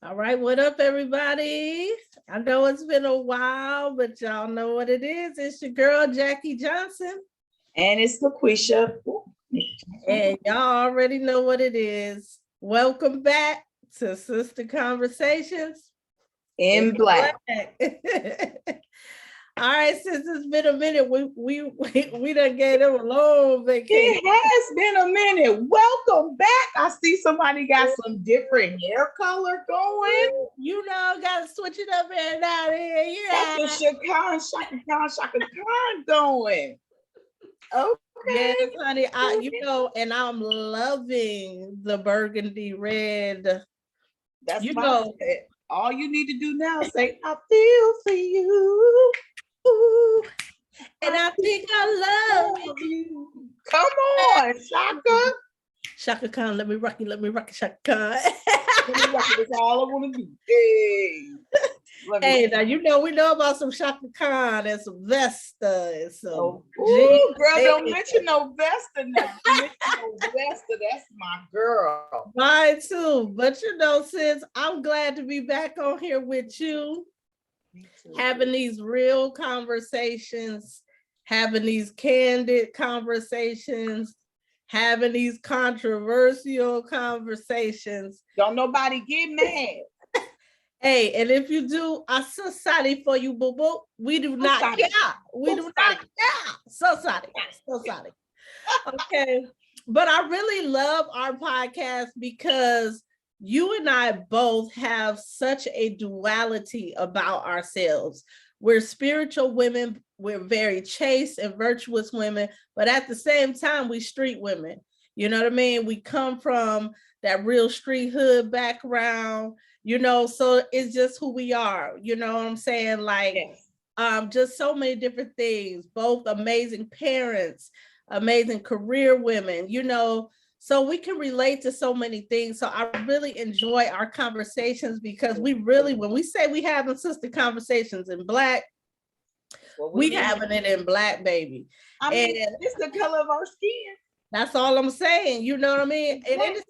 All right, what up, everybody? I know it's been a while, but y'all know what it is. It's your girl, Jackie Johnson. And it's LaQuisha. And y'all already know what it is. Welcome back to Sister Conversations in Black. All right, since it's been a minute, we done gave them a long vacation. It has been a minute. Welcome back. I see somebody got some different hair color going. You know, gotta switch it up and down here. Yeah. Got the Shaka Khan going. Okay. Yes, honey. And I'm loving the burgundy red. That's all you need to do now is say, I feel for you. Ooh, and I think I love you. Come on, Shaka. Shaka Khan, let me rock you, Shaka Khan. Let me rock you, that's all I want to do. Hey. Hey, now you know we know about some Shaka Khan and some Vesta and some. Ooh, girl, don't mention no Vesta now. Vesta, that's my girl. Mine too. But you know, sis, I'm glad to be back on here with you. Having these real conversations, having these candid conversations, having these controversial conversations. Don't nobody get mad. Hey, and if you do, I'm so sorry for you, boo boo. We do not care. We do not care. So sorry. So sorry. Okay. But I really love our podcast because you and I both have such a duality about ourselves. We're spiritual women. We're very chaste and virtuous women, but at the same time, we street women. You know what I mean? We come from that real street hood background, you know, so it's just who we are. You know what I'm saying? Like, yes. Just so many different things, both amazing parents, amazing career women, you know, so we can relate to so many things. So I really enjoy our conversations because we really, when we say we having sister conversations in Black, we having it in Black, baby. I mean, and it's the color of our skin. That's all I'm saying. You know what I mean? And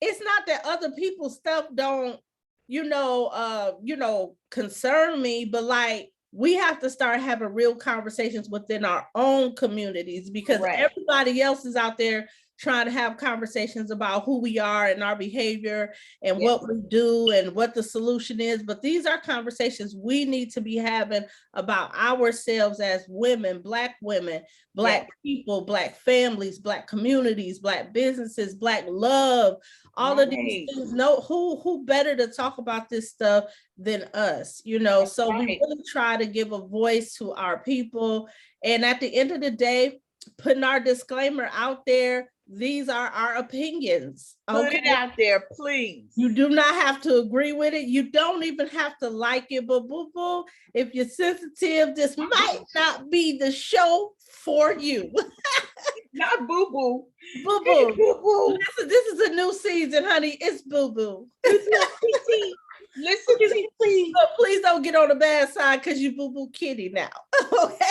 it's not that other people's stuff don't, you know, concern me, but like, we have to start having real conversations within our own communities because everybody else is out there trying to have conversations about who we are and our behavior and what we do and what the solution is. But these are conversations we need to be having about ourselves as women, Black people, Black families, Black communities, Black businesses, Black love, all of these things. No, who better to talk about this stuff than us, you know? So we really try to give a voice to our people. And at the end of the day, putting our disclaimer out there, these are our opinions. Put it out there, please. You do not have to agree with it. You don't even have to like it, but boo-boo, if you're sensitive, this might not be the show for you. Not boo-boo. Boo-boo. Boo-boo. This is a new season, honey. It's boo-boo. Listen to me, please. So please don't get on the bad side because you boo-boo kitty now.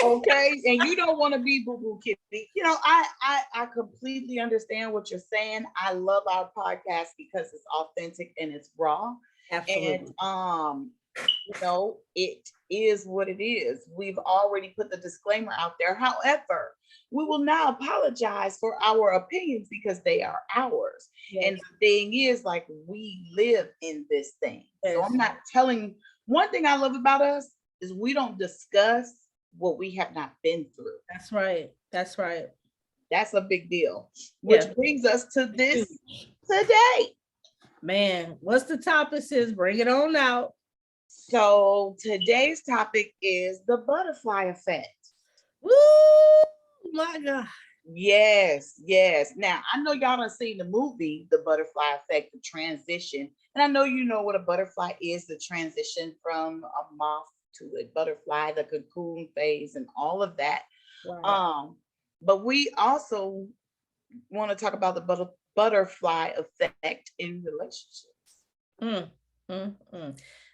Okay. And you don't want to be boo-boo kitty. You know, I completely understand what you're saying. I love our podcast because it's authentic and it's raw. Absolutely. And you know, it is what it is. We've already put the disclaimer out there. However, we will now apologize for our opinions because they are ours. Yes. And the thing is, like, we live in this thing. Yes. So I'm not telling, one thing I love about us is we don't discuss what we have not been through. That's right. That's right. That's a big deal. Which brings us to this today. Man, what's the topic, sis? Bring it on out. So today's topic is the butterfly effect. Woo! My God. Yes. Now, I know y'all done seen the movie, The Butterfly Effect, the transition. And I know you know what a butterfly is, the transition from a moth to a butterfly, the cocoon phase and all of that. Right. But we also want to talk about the butterfly effect in relationships.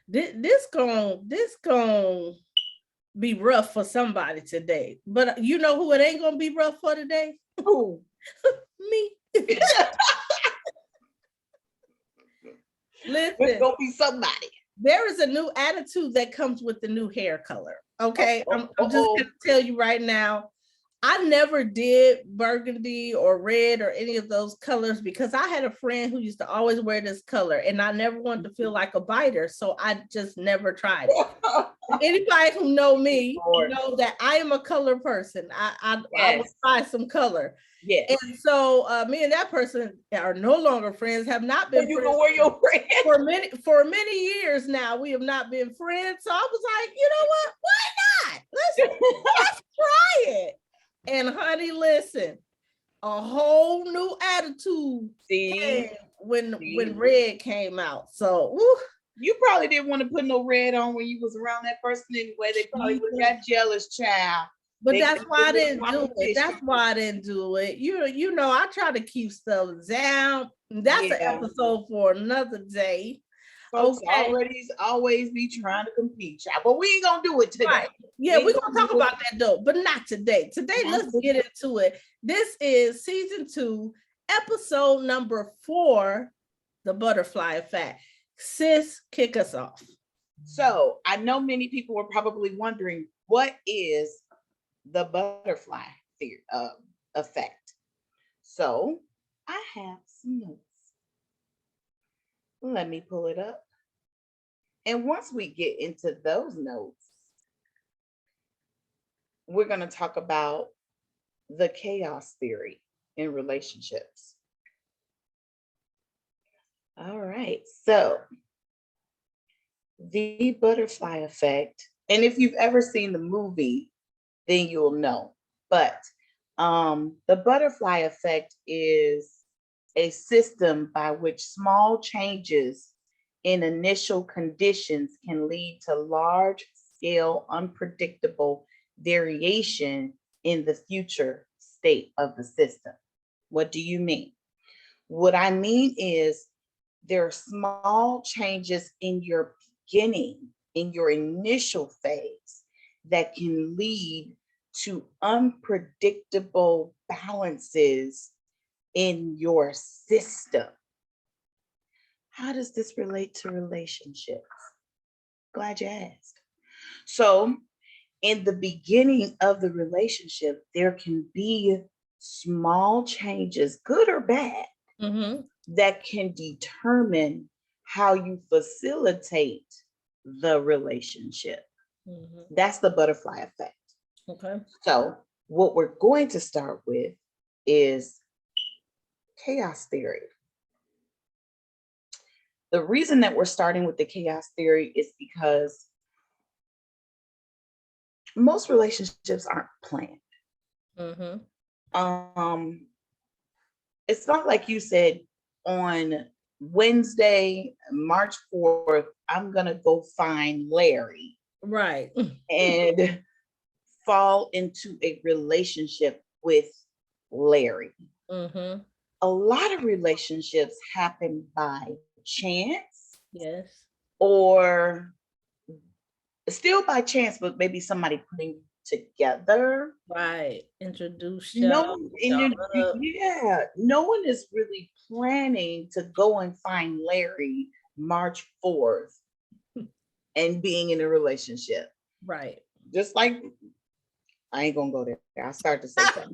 This gonna be rough for somebody today, but you know who it ain't gonna be rough for today? Who? Me. Listen, There's gonna be somebody. there is a new attitude that comes with the new hair color. Okay, I'm just gonna tell you right now. I never did burgundy or red or any of those colors because I had a friend who used to always wear this color and I never wanted to feel like a biter. So I just never tried it. Anybody who know me know that I am a color person. I would try some color. Yes. And so me and that person are no longer friends, have not been you friends can wear your friend. for many years now. We have not been friends. So I was like, you know what? Why not? Let's try it. And honey, listen, a whole new attitude came when red came out. So woo. You probably didn't want to put no red on when you was around that person anyway. They probably would have got jealous, child. But that's why I didn't do it. That's why I didn't do it. You know, I try to keep stuff down. That's an episode for another day. Folks always be trying to compete, child. But we ain't gonna do it today. Right. Yeah, we're gonna talk about that though, but not today. Today, let's get into it. This is season 2, episode number 4, The Butterfly Effect. Sis, kick us off. So I know many people were probably wondering, what is the butterfly effect? So I have some notes. Let me pull it up. And once we get into those notes, we're going to talk about the chaos theory in relationships. All right. So the butterfly effect, and if you've ever seen the movie, then you'll know. But the butterfly effect is a system by which small changes in initial conditions can lead to large-scale, unpredictable variation in the future state of the system. What do you mean? What I mean is there are small changes in your beginning, in your initial phase, that can lead to unpredictable balances in your system. How does this relate to relationships? Glad you asked. So, in the beginning of the relationship, there can be small changes, good or bad, that can determine how you facilitate the relationship. That's the butterfly effect. Okay. So what we're going to start with is chaos theory. The reason that we're starting with the chaos theory is because most relationships aren't planned. It's not like you said on Wednesday, March 4th, I'm gonna go find Larry. Right. And fall into a relationship with Larry. A lot of relationships happen by chance. Yes. Or still by chance, but maybe somebody putting you together. Right. Introduce you. No one is really planning to go and find Larry March 4th and being in a relationship. Right. Just like, I ain't gonna go there. I'll start to say something.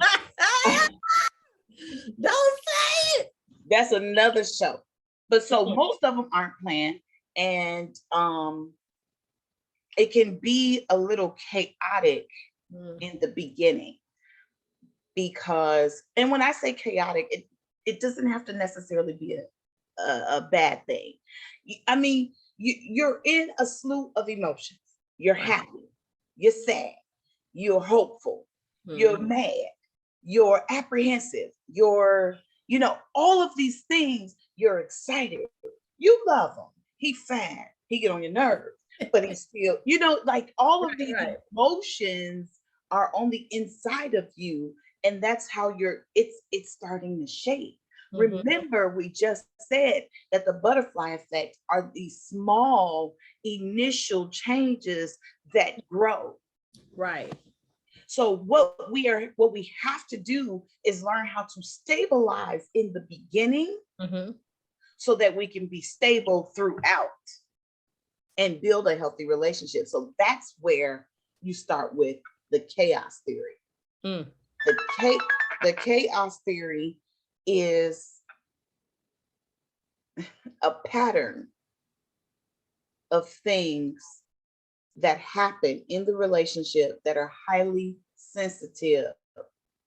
Don't say it. That's another show. But so most of them aren't planned, and it can be a little chaotic in the beginning, because, and when I say chaotic, it doesn't have to necessarily be a bad thing. I mean, you're in a slew of emotions. You're happy, you're sad, you're hopeful, you're mad, you're apprehensive, you're, all of these things. You're excited, you love him, he fine, he get on your nerves, but he's still, like all of these emotions are on the inside of you, and that's how it's starting to shape. Remember, we just said that the butterfly effect are these small initial changes that grow. Right. So what we have to do is learn how to stabilize in the beginning, so that we can be stable throughout and build a healthy relationship. So that's where you start with the chaos theory. Mm. The chaos theory is a pattern of things that happen in the relationship that are highly sensitive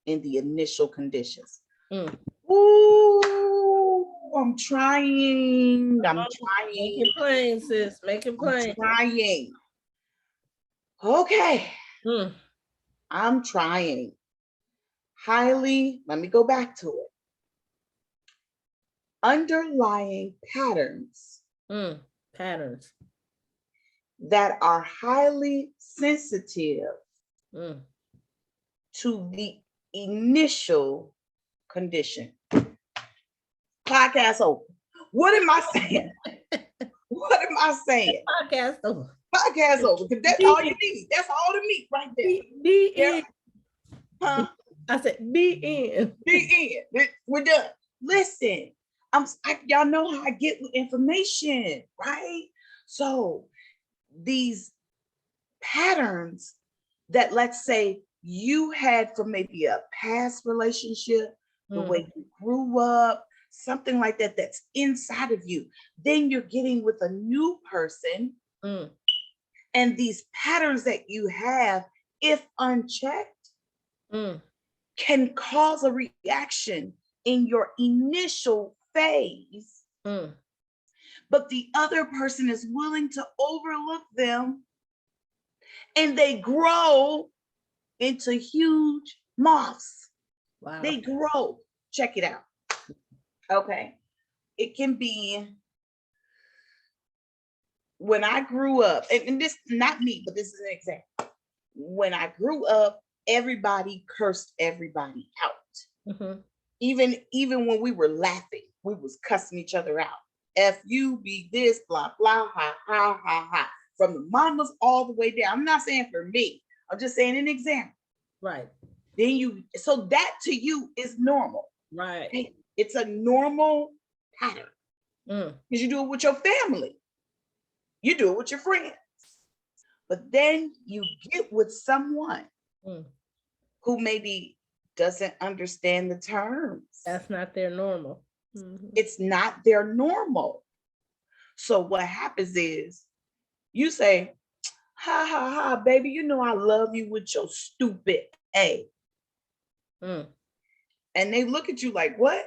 in the initial conditions. Mm. Ooh, I'm trying. Make it plain, sis. Make it plain. I'm trying. Okay. Mm. I'm trying. Highly, let me go back to it. Underlying patterns patterns that are highly sensitive to the initial condition. Podcast over. What am I saying? What am I saying? Podcast over. Podcast over. Because that's all you need. That's all the meat right there. Be in. Huh? I said be in. Be in. We're done. Listen, y'all know how I get with information, right? So these patterns that, let's say, you had from maybe a past relationship, the way you grew up, something like that, that's inside of you. Then you're getting with a new person. And these patterns that you have, if unchecked, can cause a reaction in your initial phase. But the other person is willing to overlook them, and they grow into huge moths. Wow. They grow. Check it out. Okay. It can be when I grew up, and this not me, but this is an example. When I grew up, everybody cursed everybody out. Even when we were laughing, we was cussing each other out. F you, be this, blah, blah, ha, ha, ha, ha. From the mamas all the way down. I'm not saying for me. I'm just saying an example. Right. So that to you is normal. Right. It's a normal pattern. Because you do it with your family. You do it with your friends. But then you get with someone who maybe doesn't understand the terms. That's not their normal. It's not their normal. So what happens is you say, ha, ha, ha, baby, you know I love you with your stupid A. And they look at you like, what?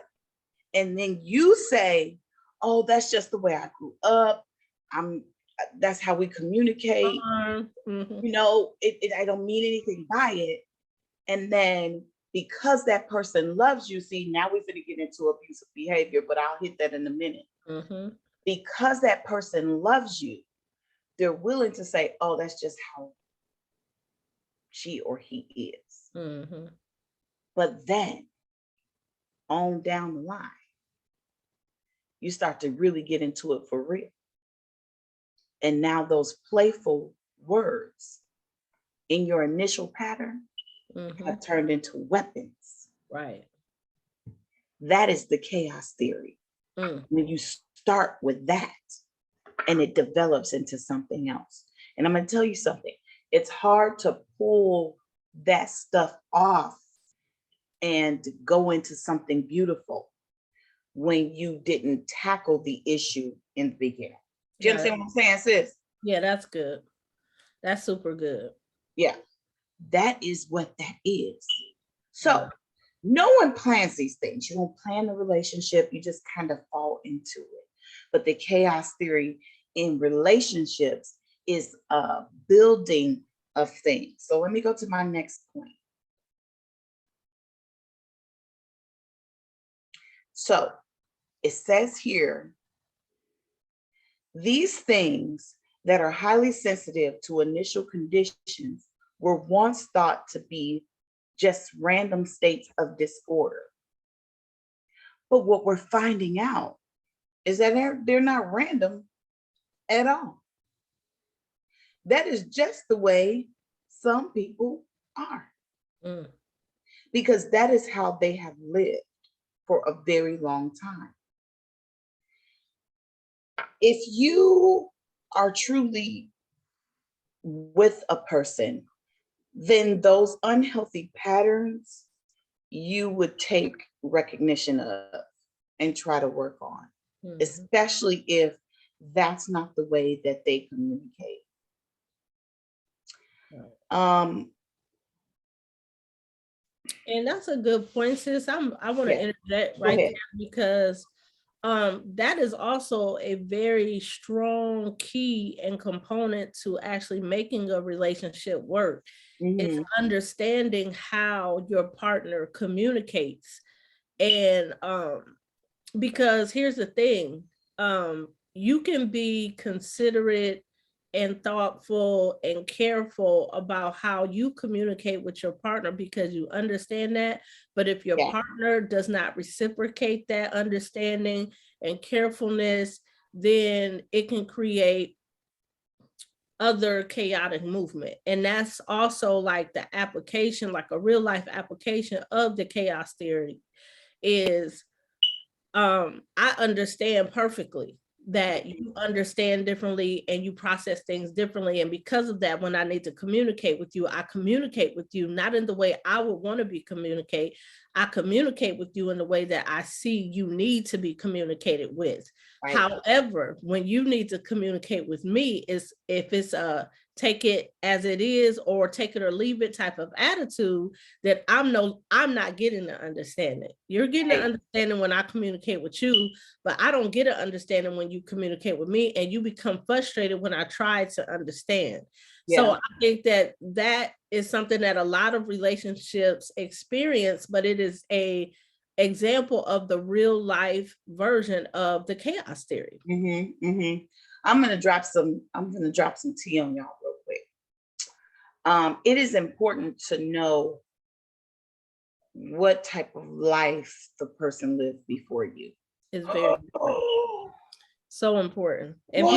And then you say, oh, that's just the way I grew up. That's how we communicate. You know, I don't mean anything by it. And then because that person loves you, see, now we're going to get into abusive behavior, but I'll hit that in a minute. Because that person loves you, they're willing to say, oh, that's just how she or he is. But then on down the line, you start to really get into it for real. And now those playful words in your initial pattern have turned into weapons. Right. That is the chaos theory. When you start with that and it develops into something else. And I'm going to tell you something. It's hard to pull that stuff off and go into something beautiful when you didn't tackle the issue in the beginning. Do you understand what I'm saying, sis? Yeah, that's good. That's super good. Yeah, that is what that is. So no one plans these things. You don't plan the relationship. You just kind of fall into it. But the chaos theory in relationships is a building of things. So let me go to my next point. So it says here, these things that are highly sensitive to initial conditions were once thought to be just random states of disorder. But what we're finding out is that they're not random at all. That is just the way some people are. Because that is how they have lived for a very long time. if you are truly with a person, then those unhealthy patterns you would take recognition of and try to work on, especially if that's not the way that they communicate. And that's a good point, sis. I want to interject right there because that is also a very strong key and component to actually making a relationship work. It's understanding how your partner communicates. And because here's the thing, you can be considerate and thoughtful and careful about how you communicate with your partner because you understand that. But if your partner does not reciprocate that understanding and carefulness, then it can create other chaotic movement. And that's also like the application, like a real life application of the chaos theory is, I understand perfectly that you understand differently and you process things differently. And because of that, when I need to communicate with you, I communicate with you, not in the way I would want to be communicated. I communicate with you in the way that I see you need to be communicated with. Right. However, when you need to communicate with me, is if it's a take it as it is or take it or leave it type of attitude, that I'm not getting the understanding. You're getting the understanding when I communicate with you, but I don't get an understanding when you communicate with me, and you become frustrated when I try to understand. Yeah. So I think that is something that a lot of relationships experience, but it is a example of the real life version of the chaos theory. I'm gonna drop some tea on y'all real quick. It is important to know what type of life the person lived before you. It's very so important. And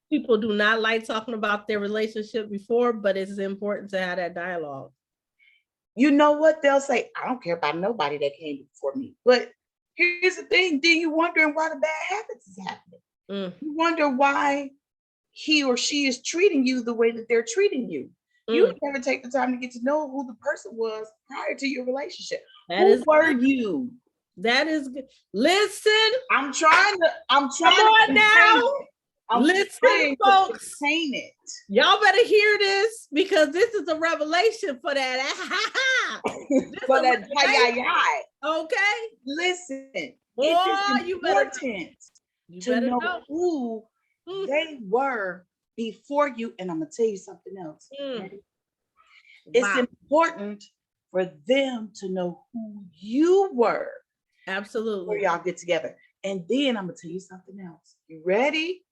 people do not like talking about their relationship before, but it's important to have that dialogue. You know what? They'll say, I don't care about nobody that came before me. But here's the thing, then you wondering why the bad habits is happening. You wonder why he or she is treating you the way that they're treating you. You never take the time to get to know who the person was prior to your relationship. Who were you? That is good. Listen. I'm trying Come on now. Listen, folks. It. Y'all better hear this because this is a revelation for that. For that hi. Okay. Listen. It's important to know who they were before you. And I'm gonna tell you something else. It's important for them to know who you were. Absolutely. Before y'all get together. And then I'm gonna tell you something else. You ready?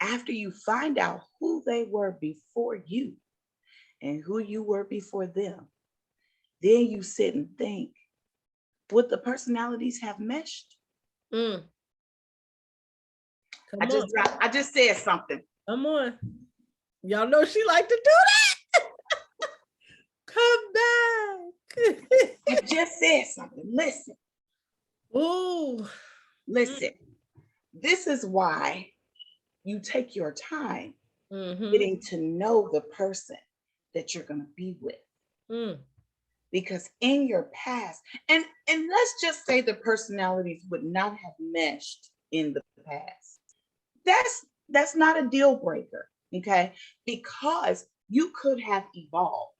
After you find out who they were before you and who you were before them, then you sit and think, would the personalities have meshed? I just said something. Come on. Y'all know she like to do that. Come back. I just said something. Listen. Ooh. Listen. This is why you take your time getting to know the person that you're going to be with. Because in your past, and let's just say the personalities would not have meshed in the past. That's not a deal breaker, okay? Because you could have evolved.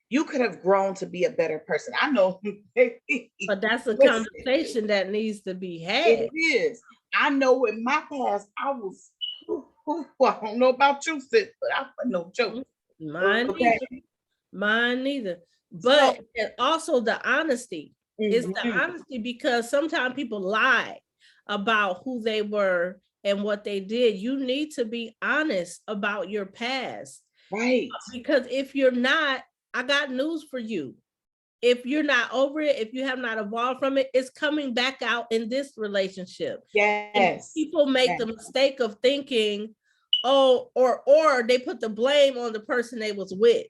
You could have grown to be a better person. I know. But that's a conversation that needs to be had. It is. I know in my past, I was, I don't know about you, sis, but I was no joke. Mine neither. But also the honesty. It's the honesty, because sometimes people lie about who they were and what they did. You need to be honest about your past. Right. Because if you're not, I got news for you. If you're not over it, if you have not evolved from it, it's coming back out in this relationship. Yes. And people make the mistake of thinking, oh, or they put the blame on the person they was with.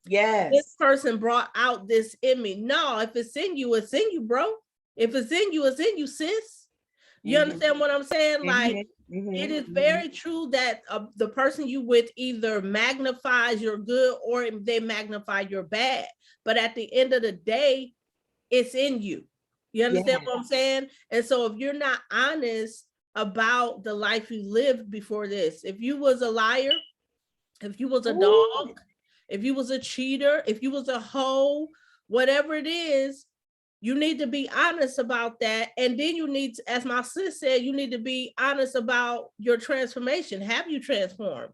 Yes. This person brought out this in me. No, if it's in you, it's in you, bro. If it's in you, sis. You understand what I'm saying? Like, Mm-hmm. it is very true that the person you with either magnifies your good or they magnify your bad. But at the end of the day, it's in you. You understand what I'm saying? And so if you're not honest about the life you lived before this, if you was a liar, if you was a dog, if you was a cheater, if you was a hoe, whatever it is, you need to be honest about that. And then you need to, as my sis said, you need to be honest about your transformation. Have you transformed?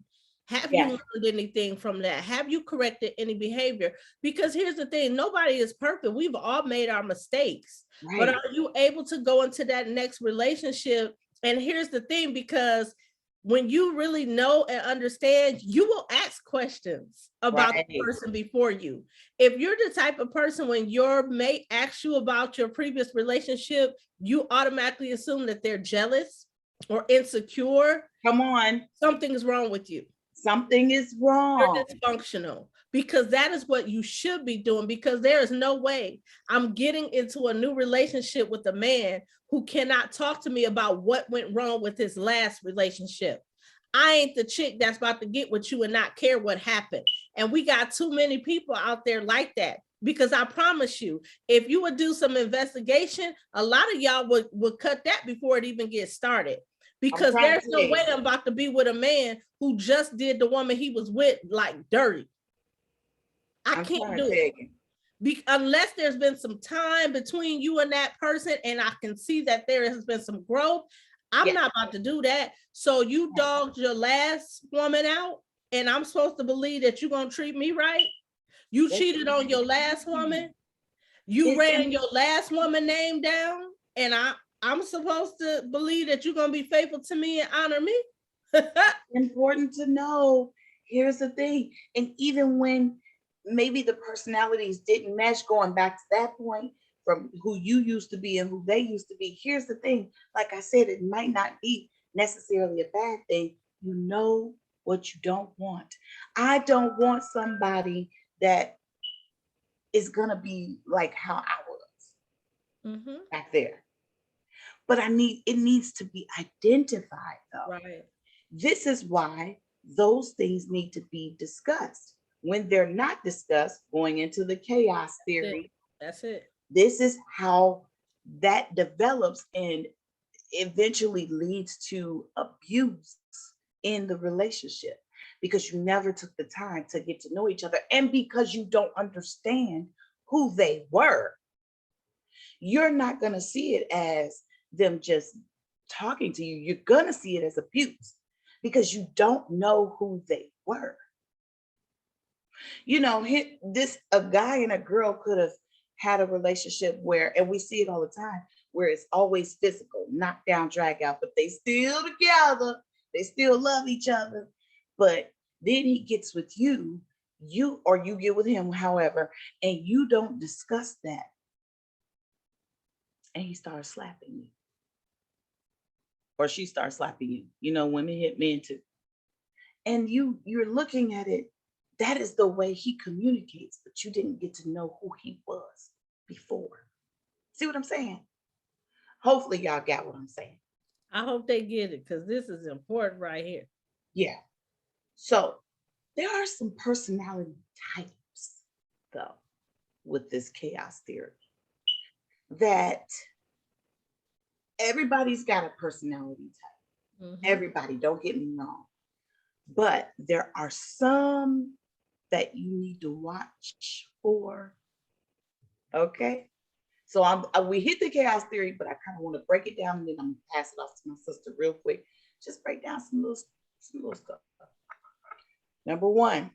Have you learned anything from that? Have you corrected any behavior? Because here's the thing, nobody is perfect. We've all made our mistakes. Right. But are you able to go into that next relationship? And here's the thing, because when you really know and understand, you will ask questions about the person before you. If you're the type of person, when your mate asks you about your previous relationship, you automatically assume that they're jealous or insecure. Come on. Something's wrong with you. Something is wrong. You're dysfunctional, because that is what you should be doing, because there is no way I'm getting into a new relationship with a man who cannot talk to me about what went wrong with his last relationship. I ain't the chick that's about to get with you and not care what happened. And we got too many people out there like that, because I promise you, if you would do some investigation, a lot of y'all would cut that before it even gets started. Because there's no way I'm about to be with a man who just did the woman he was with like dirty. I can't do it. Unless there's been some time between you and that person, and I can see that there has been some growth, I'm not about to do that. So you dogged your last woman out, and I'm supposed to believe that you're going to treat me right? You cheated on your last woman. You ran your last woman name down, and I'm supposed to believe that you're going to be faithful to me and honor me? Important to know. Here's the thing. And even when maybe the personalities didn't mesh, going back to that point, from who you used to be and who they used to be, here's the thing. Like I said, it might not be necessarily a bad thing. You know what you don't want. I don't want somebody that is going to be like how I was back there. But it needs to be identified though. Right. This is why those things need to be discussed. When they're not discussed, going into the chaos theory. That's it. This is how that develops and eventually leads to abuse in the relationship, because you never took the time to get to know each other, and because you don't understand who they were. You're not going to see it as them just talking to you. You're going to see it as abuse, because you don't know who they were. You know, a guy and a girl could have had a relationship where, and we see it all the time, where it's always physical, knock down, drag out, but they still together. They still love each other. But then he gets with you or you get with him, however, and you don't discuss that. And he starts slapping you. Or she starts slapping you. You know, women hit men too. And you're looking at it, that is the way he communicates, but you didn't get to know who he was before. See what I'm saying? Hopefully y'all got what I'm saying. I hope they get it, because this is important right here. Yeah. So there are some personality types, though, with this chaos theory, that everybody's got a personality type. Everybody, don't get me wrong. But there are some that you need to watch for. Okay? So we hit the chaos theory, but I kind of want to break it down, and then I'm gonna pass it off to my sister real quick. Just break down some little stuff. Number one,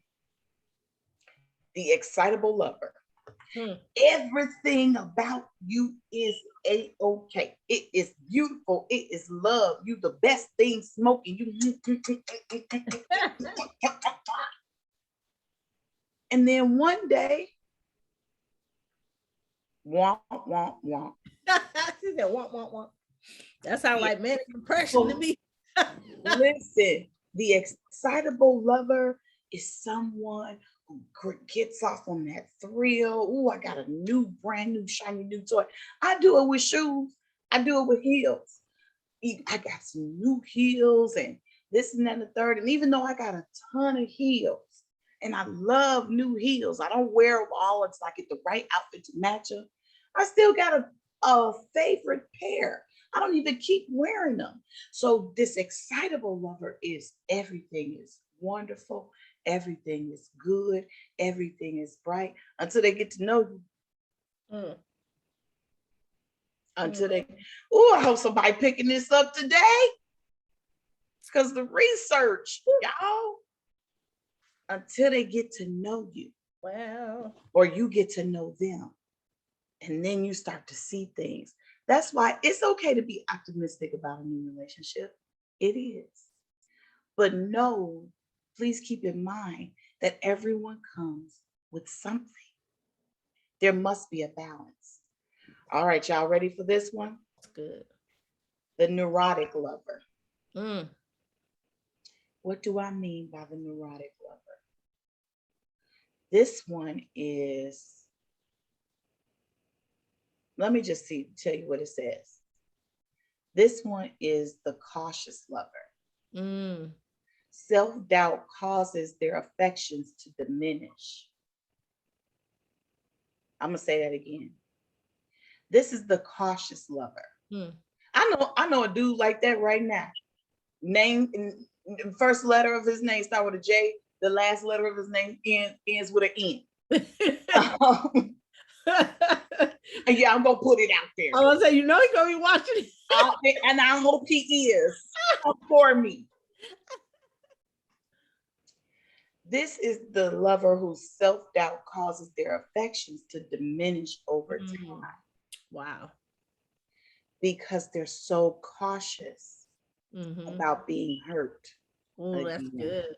the excitable lover. Everything about you is A-okay. It is beautiful. It is love. You the best thing smoking. And then one day, womp, womp, womp. She said, womp, womp, womp. That sounds like manic depression to me. Listen, the excitable lover is someone who gets off on that thrill. Oh, I got a brand new, shiny new toy. I do it with shoes. I do it with heels. I got some new heels and this and that and the third. And even though I got a ton of heels and I love new heels, I don't wear them all. It's like get the right outfit to match them. I still got a favorite pair. I don't even keep wearing them. So this excitable lover is everything is wonderful. Everything is good. Everything is bright until they get to know you. Mm. Until they, oh, I hope somebody picking this up today. Because the research, y'all, until they get to know you. Well, or you get to know them. And then you start to see things. That's why it's okay to be optimistic about a new relationship. It is. But no, please keep in mind that everyone comes with something. There must be a balance. All right, y'all ready for this one? that's good. The neurotic lover. Mm. What do I mean by the neurotic lover? This one is, let me just tell you what it says. This one is the cautious lover. Mm. Self-doubt causes their affections to diminish. I'm gonna say that again. This is the cautious lover. Mm. I know a dude like that right now. Name, first letter of his name start with a J. The last letter of his name ends with an N. Yeah, I'm gonna put it out there. I was gonna say, you know, he's gonna be watching it. And I hope he is for me. This is the lover whose self-doubt causes their affections to diminish over time. Wow. Because they're so cautious about being hurt. Oh, that's good.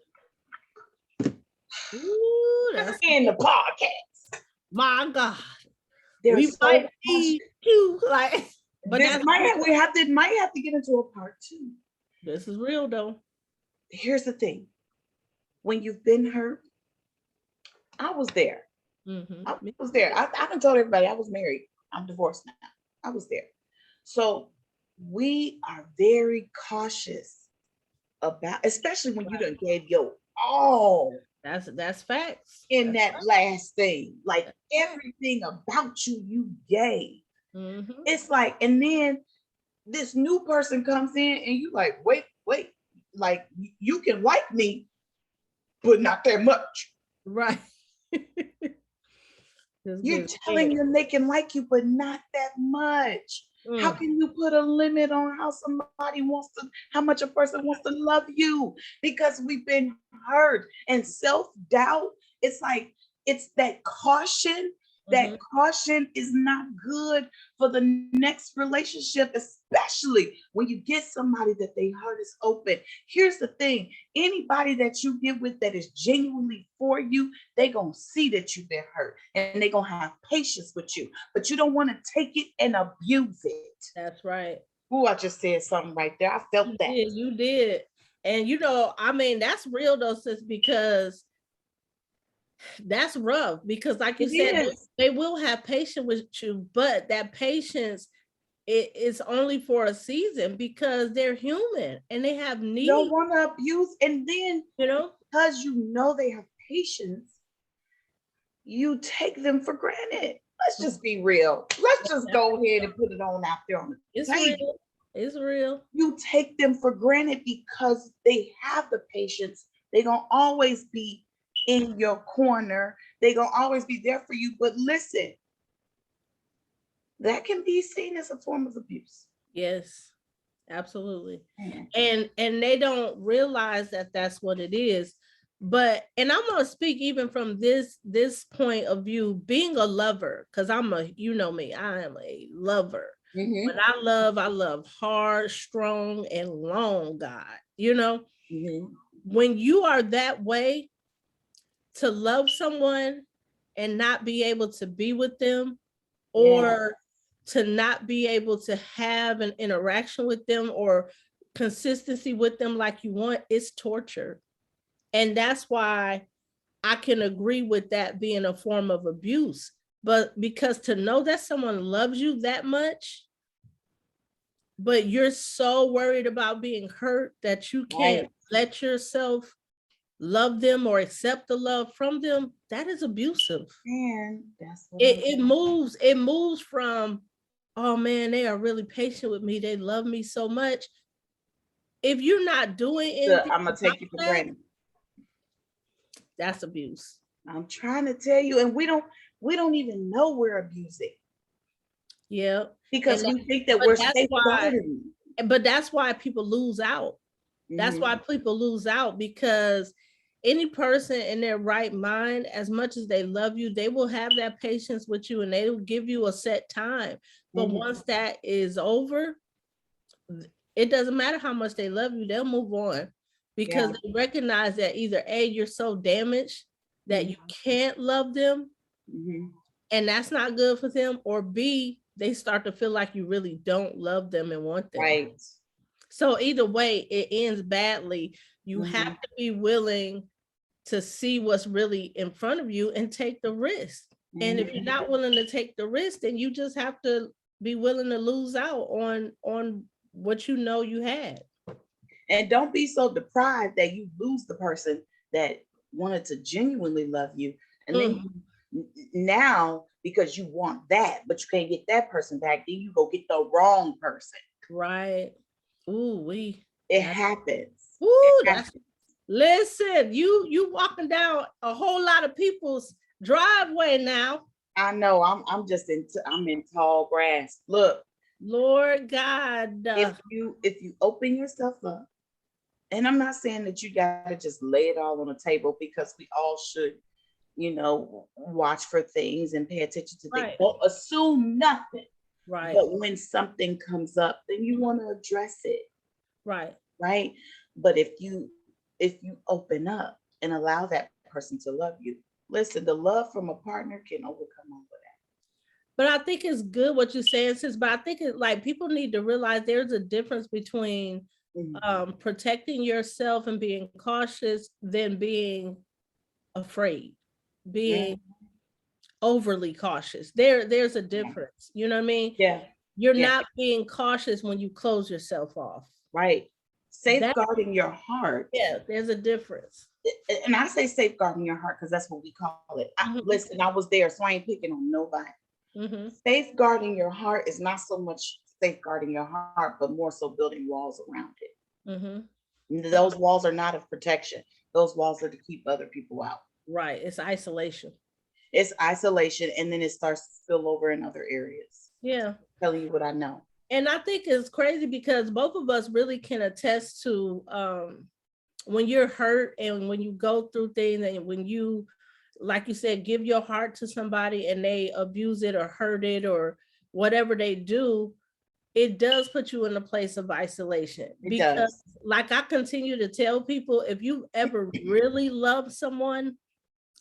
Ooh, that's in the podcast. My God. They're we so might need you, like, but this might have to get into a part 2. This is real though. Here's the thing. When you've been hurt, I was there. I was there. I done told everybody I was married. I'm divorced now. I was there. So we are very cautious about, especially when you done gave your all. That's facts. In that's that facts. last thing, like everything about you gave. It's like, and then this new person comes in and you like, wait, like you can like me, but not that much. Right. You're telling them they can like you, but not that much. How can you put a limit on how much a person wants to love you? Because we've been hurt, and self-doubt, it's like, it's that caution. That caution is not good for the next relationship, especially when you get somebody that their heart is open. Here's the thing. Anybody that you get with that is genuinely for you, they're going to see that you've been hurt and they're going to have patience with you. But you don't want to take it and abuse it. That's right. Oh, I just said something right there. I felt that. You did. And you know, I mean, that's real though, sis, because that's rough, because like you said, they will have patience with you, but that patience is only for a season, because they're human and they have needs. You don't want to abuse, and then, you know, because you know they have patience, you take them for granted. Let's just be real. Let's just go ahead and put it on out there on the table. Real. It's real. You take them for granted because they have the patience. They're going to always be in your corner. They're going to always be there for you. But listen, that can be seen as a form of abuse. Yes, absolutely. And they don't realize that that's what it is. But, and I'm going to speak even from this point of view, being a lover, because you know me, I am a lover. But I love hard, strong, and long, God, you know. When you are that way, to love someone and not be able to be with them, or to not be able to have an interaction with them or consistency with them like you want, it's torture. And that's why I can agree with that being a form of abuse. But because to know that someone loves you that much, but you're so worried about being hurt that you can't let yourself love them or accept the love from them. That is abusive. And that's what it moves from, oh man, they are really patient with me, they love me so much. If you're not doing anything, I'm gonna take you for granted. That's abuse. I'm trying to tell you, and we don't even know we're abusing. Yeah, because we think that we're safeguarding. But that's why people lose out. That's why people lose out, because any person in their right mind, as much as they love you, they will have that patience with you and they will give you a set time. But once that is over, it doesn't matter how much they love you, they'll move on, because they recognize that either A, you're so damaged that you can't love them, and that's not good for them, or B, they start to feel like you really don't love them and want them. Right. So either way, it ends badly. You have to be willing to see what's really in front of you and take the risk. And if you're not willing to take the risk, then you just have to be willing to lose out on what you know you had. And don't be so deprived that you lose the person that wanted to genuinely love you. And then now, because you want that, but you can't get that person back, then you go get the wrong person. Right. Ooh, it happens. Ooh, listen, you walking down a whole lot of people's driveway now. I know. I'm in tall grass. Look, Lord God, if you open yourself up, and I'm not saying that you gotta just lay it all on the table, because we all should, watch for things and pay attention to things. Don't assume nothing. Right. But when something comes up, then you want to address it. Right. Right. But if you open up and allow that person to love you, listen, the love from a partner can overcome all of that. But I think it's good what you're saying, sis, but I think it's like people need to realize there's a difference between protecting yourself and being cautious than being afraid, being overly cautious. There's a difference. You know what I mean? Yeah. You're not being cautious when you close yourself off. Right. Safeguarding your heart. Yeah, there's a difference. And I say safeguarding your heart because that's what we call it. Listen, I was there, so I ain't picking on nobody. Safeguarding your heart is not so much safeguarding your heart, but more so building walls around it. Those walls are not of protection. Those walls are to keep other people out. Right. It's isolation. It's isolation, and then it starts to spill over in other areas. Yeah. Telling you what I know. And I think it's crazy because both of us really can attest to when you're hurt and when you go through things, and when you, like you said, give your heart to somebody and they abuse it or hurt it or whatever they do, it does put you in a place of isolation. Because like I continue to tell people, if you ever really love someone,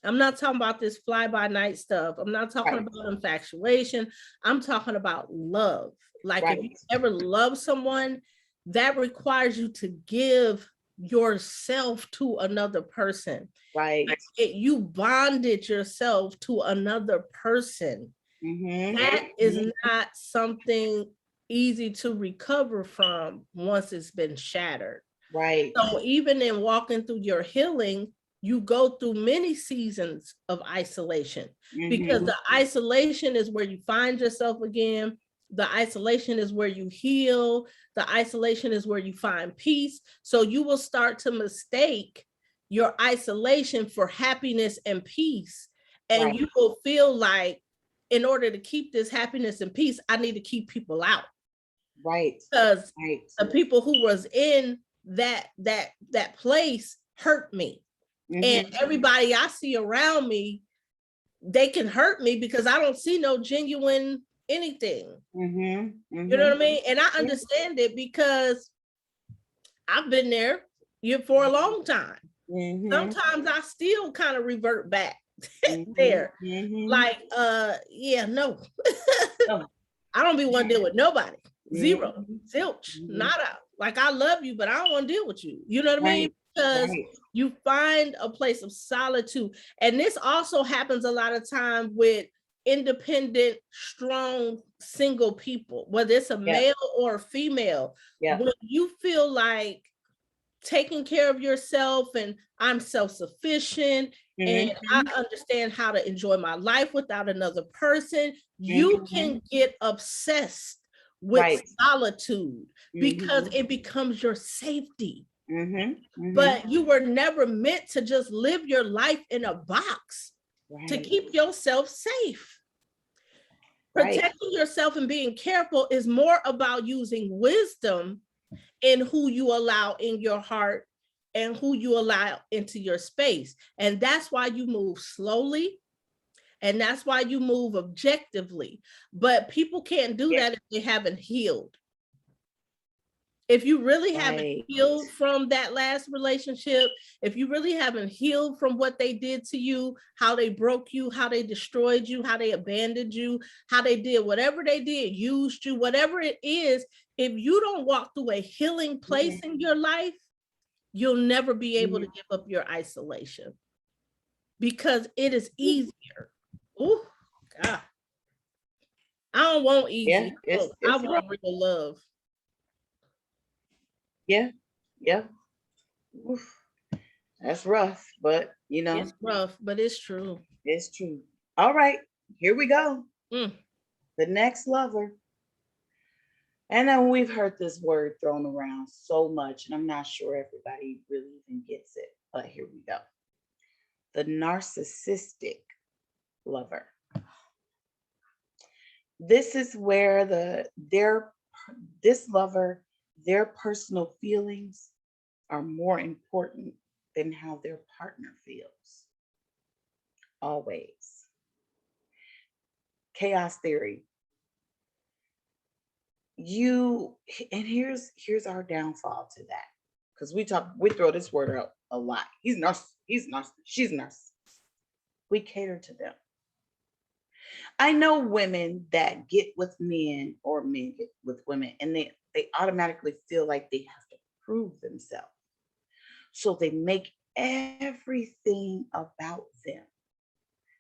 I'm not talking about this fly-by-night stuff. I'm not talking about infatuation. I'm talking about love. Like if you ever love someone, that requires you to give yourself to another person. Right. You bonded yourself to another person. That is not something easy to recover from once it's been shattered. Right. So even in walking through your healing, you go through many seasons of isolation, because the isolation is where you find yourself again. The isolation is where you heal. The isolation is where you find peace. So you will start to mistake your isolation for happiness and peace. And you will feel like, in order to keep this happiness and peace, I need to keep people out. Right. Because the people who was in that place hurt me. And everybody I see around me, they can hurt me because I don't see no genuine anything. You know what I mean? And I understand it because I've been there for a long time. Sometimes I still kind of revert back there. Like, no. I don't be want to deal with nobody. Zero. Zilch. Nada. Like, I love you, but I don't want to deal with you. You know what I mean? Because you find a place of solitude. And this also happens a lot of time with independent, strong, single people, whether it's a Yeah. male or a female. Yeah. When you feel like taking care of yourself and I'm self-sufficient and I understand how to enjoy my life without another person, you can get obsessed with Right. solitude because it becomes your safety. Mm-hmm. But you were never meant to just live your life in a box to Right. keep yourself safe. Right. Protecting yourself and being careful is more about using wisdom in who you allow in your heart and who you allow into your space. And that's why you move slowly. And that's why you move objectively. But people can't do that if they haven't healed. If you really haven't healed from that last relationship, if you really haven't healed from what they did to you, how they broke you, how they destroyed you, how they abandoned you, how they did whatever they did, used you, whatever it is, if you don't walk through a healing place in your life, you'll never be able to give up your isolation because it is easier. Oh, God. I don't want easy. Yeah, I want real love. Yeah. Oof. That's rough, but it's rough, but it's true. It's true. All right, here we go. The next lover. And then we've heard this word thrown around so much, and I'm not sure everybody really even gets it, but here we go. The narcissistic lover. This is where this lover, their personal feelings are more important than how their partner feels. Always. Chaos theory. Here's our downfall to that. Because we throw this word out a lot. He's narcissist, she's narcissist. We cater to them. I know women that get with men or men get with women and they automatically feel like they have to prove themselves. So they make everything about them.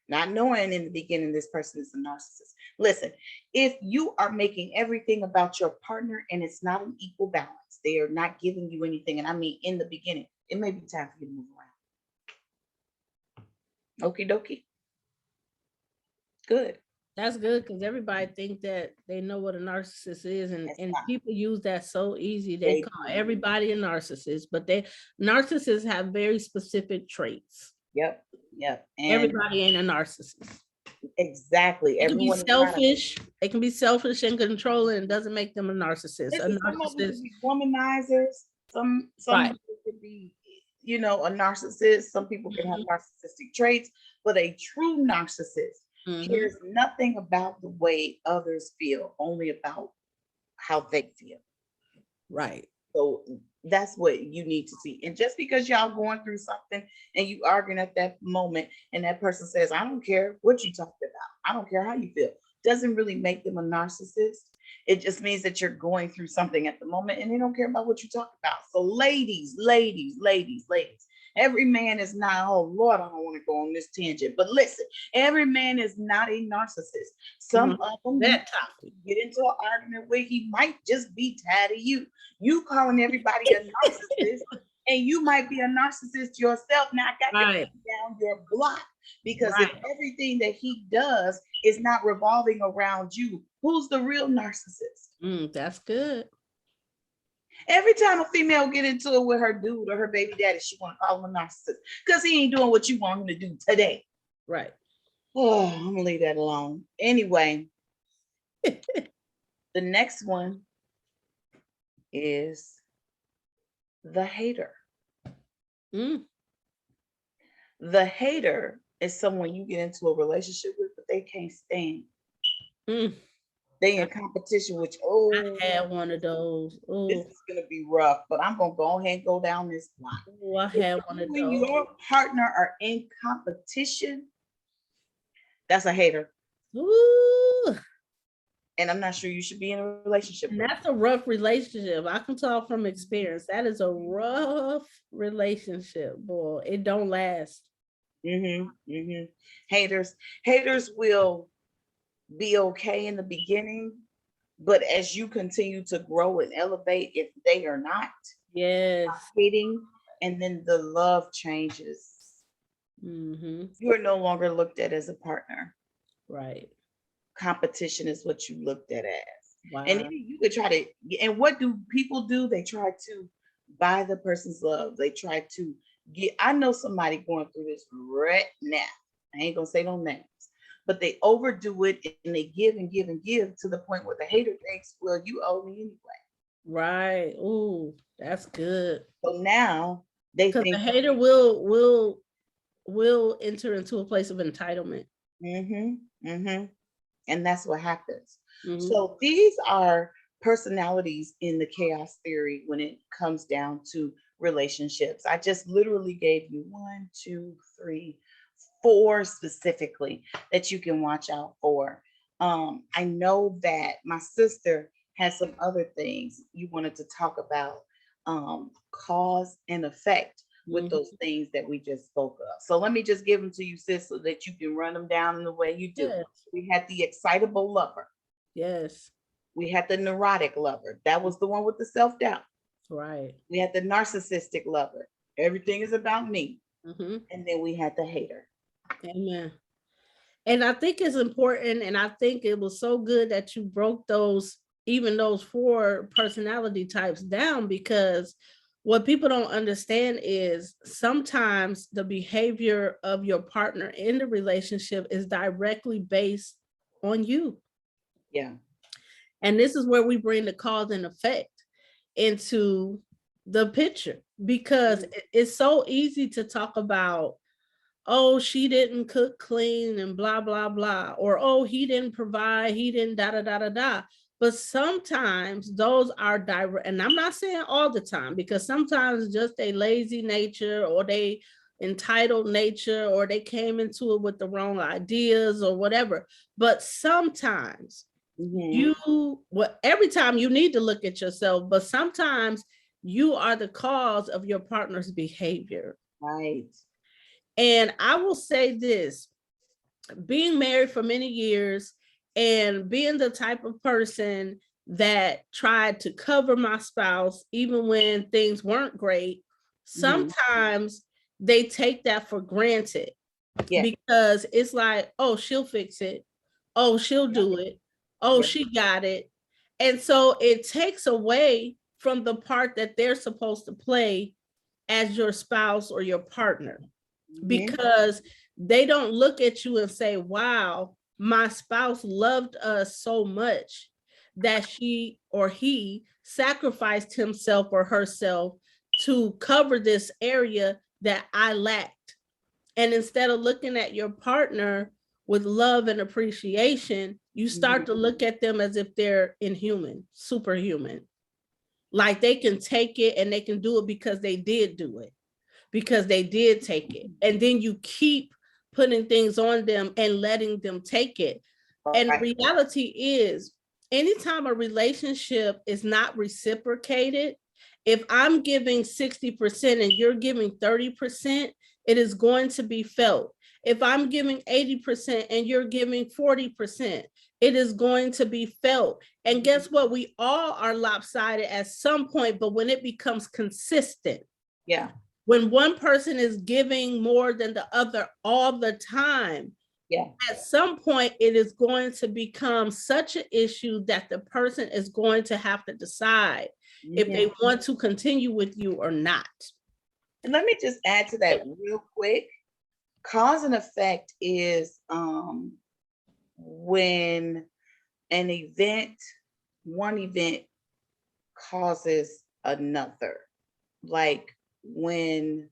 Not knowing in the beginning this person is a narcissist. Listen, if you are making everything about your partner and it's not an equal balance, they are not giving you anything. And I mean, in the beginning, it may be time for you to move around. Okie dokie. Good. That's good because everybody think that they know what a narcissist is, and people use that so easy. They call everybody a narcissist, but narcissists have very specific traits. Yep. And everybody ain't a narcissist. Exactly. Everyone can be selfish. They can be selfish and controlling. It doesn't make them a narcissist. Some of them could be womanizers. Some people could be, a narcissist. Some people can have narcissistic traits, but a true narcissist cares nothing about the way others feel, only about how they feel. Right. So that's what you need to see. And just because y'all going through something and you arguing at that moment and that person says, I don't care what you talked about, I don't care how you feel, doesn't really make them a narcissist. It just means that you're going through something at the moment and they don't care about what you talk about. So ladies, every man is not, oh Lord, I don't want to go on this tangent, but listen, every man is not a narcissist. Some of them get into an argument where he might just be tired of you. You calling everybody a narcissist, and you might be a narcissist yourself. Now I got to get down your block because if everything that he does is not revolving around you, who's the real narcissist? That's good. Every time a female get into it with her dude or her baby daddy, she want to call him a narcissist because he ain't doing what you want him to do today. Right. Oh, I'm gonna leave that alone. Anyway, the next one is the hater. The hater is someone you get into a relationship with, but they can't stand. They in competition with you. I had one of those. This is gonna be rough, but I'm gonna go ahead and go down this line. I had one of those. When your partner are in competition, that's a hater. Ooh. And I'm not sure you should be in a relationship. And that's a rough relationship. I can talk from experience. That is a rough relationship, boy. It don't last. Haters will be okay in the beginning, but as you continue to grow and elevate, if they are not Yes. hating, and then the love changes, Mm-hmm. you are no longer looked at as a partner. Right. Competition is what you looked at as. And Wow. then you could try to, and what do people do? They try to buy the person's love. They try to get, I know somebody going through this right now. I ain't gonna say no names, but they overdo it and they give and give and give to the point where the hater thinks, well, you owe me anyway. Right. Ooh, that's good. So now they Because the think, hater will enter into a place of entitlement. mm-hmm. And that's what happens. Mm-hmm. So these are personalities in the chaos theory when it comes down to relationships. I just literally gave you 1, 2, 3, 4 specifically that you can watch out for. I know that my sister has some other things you wanted to talk about, cause and effect with Mm-hmm. those things that we just spoke of. So let me just give them to you, sis, so that you can run them down in the way you do. Yes. We had the excitable lover. Yes. We had the neurotic lover. That was the one with the self doubt. Right. We had the narcissistic lover. Everything is about me. Mm-hmm. And then we had the hater. Amen. And I think it's important, and I think it was so good that you broke those, even those 4 personality types down, because what people don't understand is sometimes the behavior of your partner in the relationship is directly based on you. Yeah. And this is where we bring the cause and effect into the picture, because it's so easy to talk about, oh, she didn't cook clean and blah, blah, blah. Or, oh, he didn't provide, he didn't da, da, da, da, da. But sometimes those are direct, and I'm not saying all the time, because sometimes just a lazy nature or they entitled nature or they came into it with the wrong ideas or whatever. But sometimes every time you need to look at yourself, but sometimes you are the cause of your partner's behavior. Right. And I will say this, being married for many years and being the type of person that tried to cover my spouse, even when things weren't great, sometimes they take that for granted. Yeah. Because it's like, oh, she'll fix it. Oh, she'll do it. Oh, she got it. And so it takes away from the part that they're supposed to play as your spouse or your partner, because they don't look at you and say, wow, my spouse loved us so much that she or he sacrificed himself or herself to cover this area that I lacked. And instead of looking at your partner with love and appreciation, you start to look at them as if they're inhuman, superhuman. Like they can take it and they can do it because they did do it, because they did take it. And then you keep putting things on them and letting them take it. And the reality is, anytime a relationship is not reciprocated, if I'm giving 60% and you're giving 30%, it is going to be felt. If I'm giving 80% and you're giving 40%, it is going to be felt. And guess what? We all are lopsided at some point, but when it becomes consistent, when one person is giving more than the other all the time, at some point it is going to become such an issue that the person is going to have to decide if they want to continue with you or not. And let me just add to that real quick. Cause and effect is when one event causes another. Like when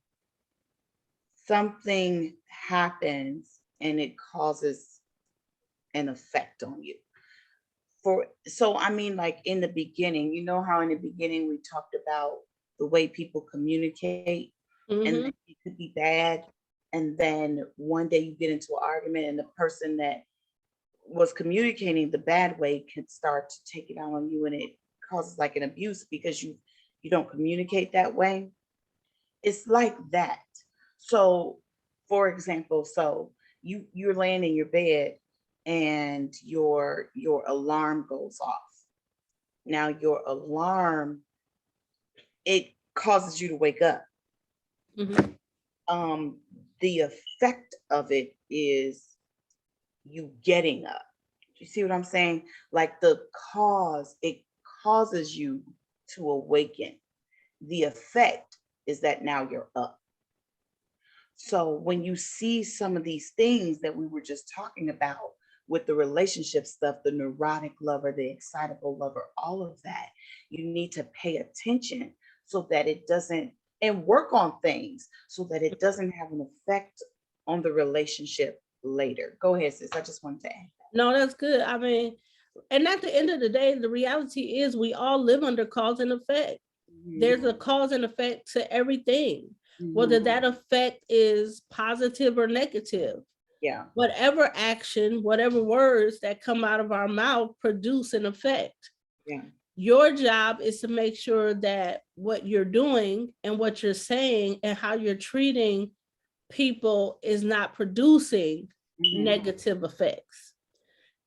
something happens and it causes an effect on you. So I mean, like in the beginning, you know how in the beginning we talked about the way people communicate, and it could be bad. And then one day you get into an argument and the person that was communicating the bad way can start to take it out on you, and it causes like an abuse because you don't communicate that way. It's like that. So for example, so you're laying in your bed and your alarm goes off. Now your alarm, it causes you to wake up. Mhm. The effect of it is you getting up. You see what I'm saying? Like the cause, it causes you to awaken. The effect is that now you're up. So when you see some of these things that we were just talking about with the relationship stuff, the neurotic lover, the excitable lover, all of that, you need to pay attention so that it doesn't, and work on things so that it doesn't have an effect on the relationship later. Go ahead, sis. I just wanted to add that. No, that's good. I mean, and at the end of the day, the reality is we all live under cause and effect. There's a cause and effect to everything, whether that effect is positive or negative. Yeah. Whatever action, whatever words that come out of our mouth produce an effect. Yeah. Your job is to make sure that what you're doing and what you're saying and how you're treating people is not producing negative effects.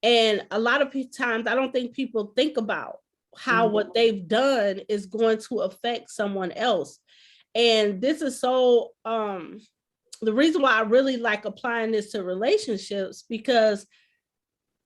And a lot of times, I don't think people think about how what they've done is going to affect someone else. And this is so, the reason why I really like applying this to relationships, because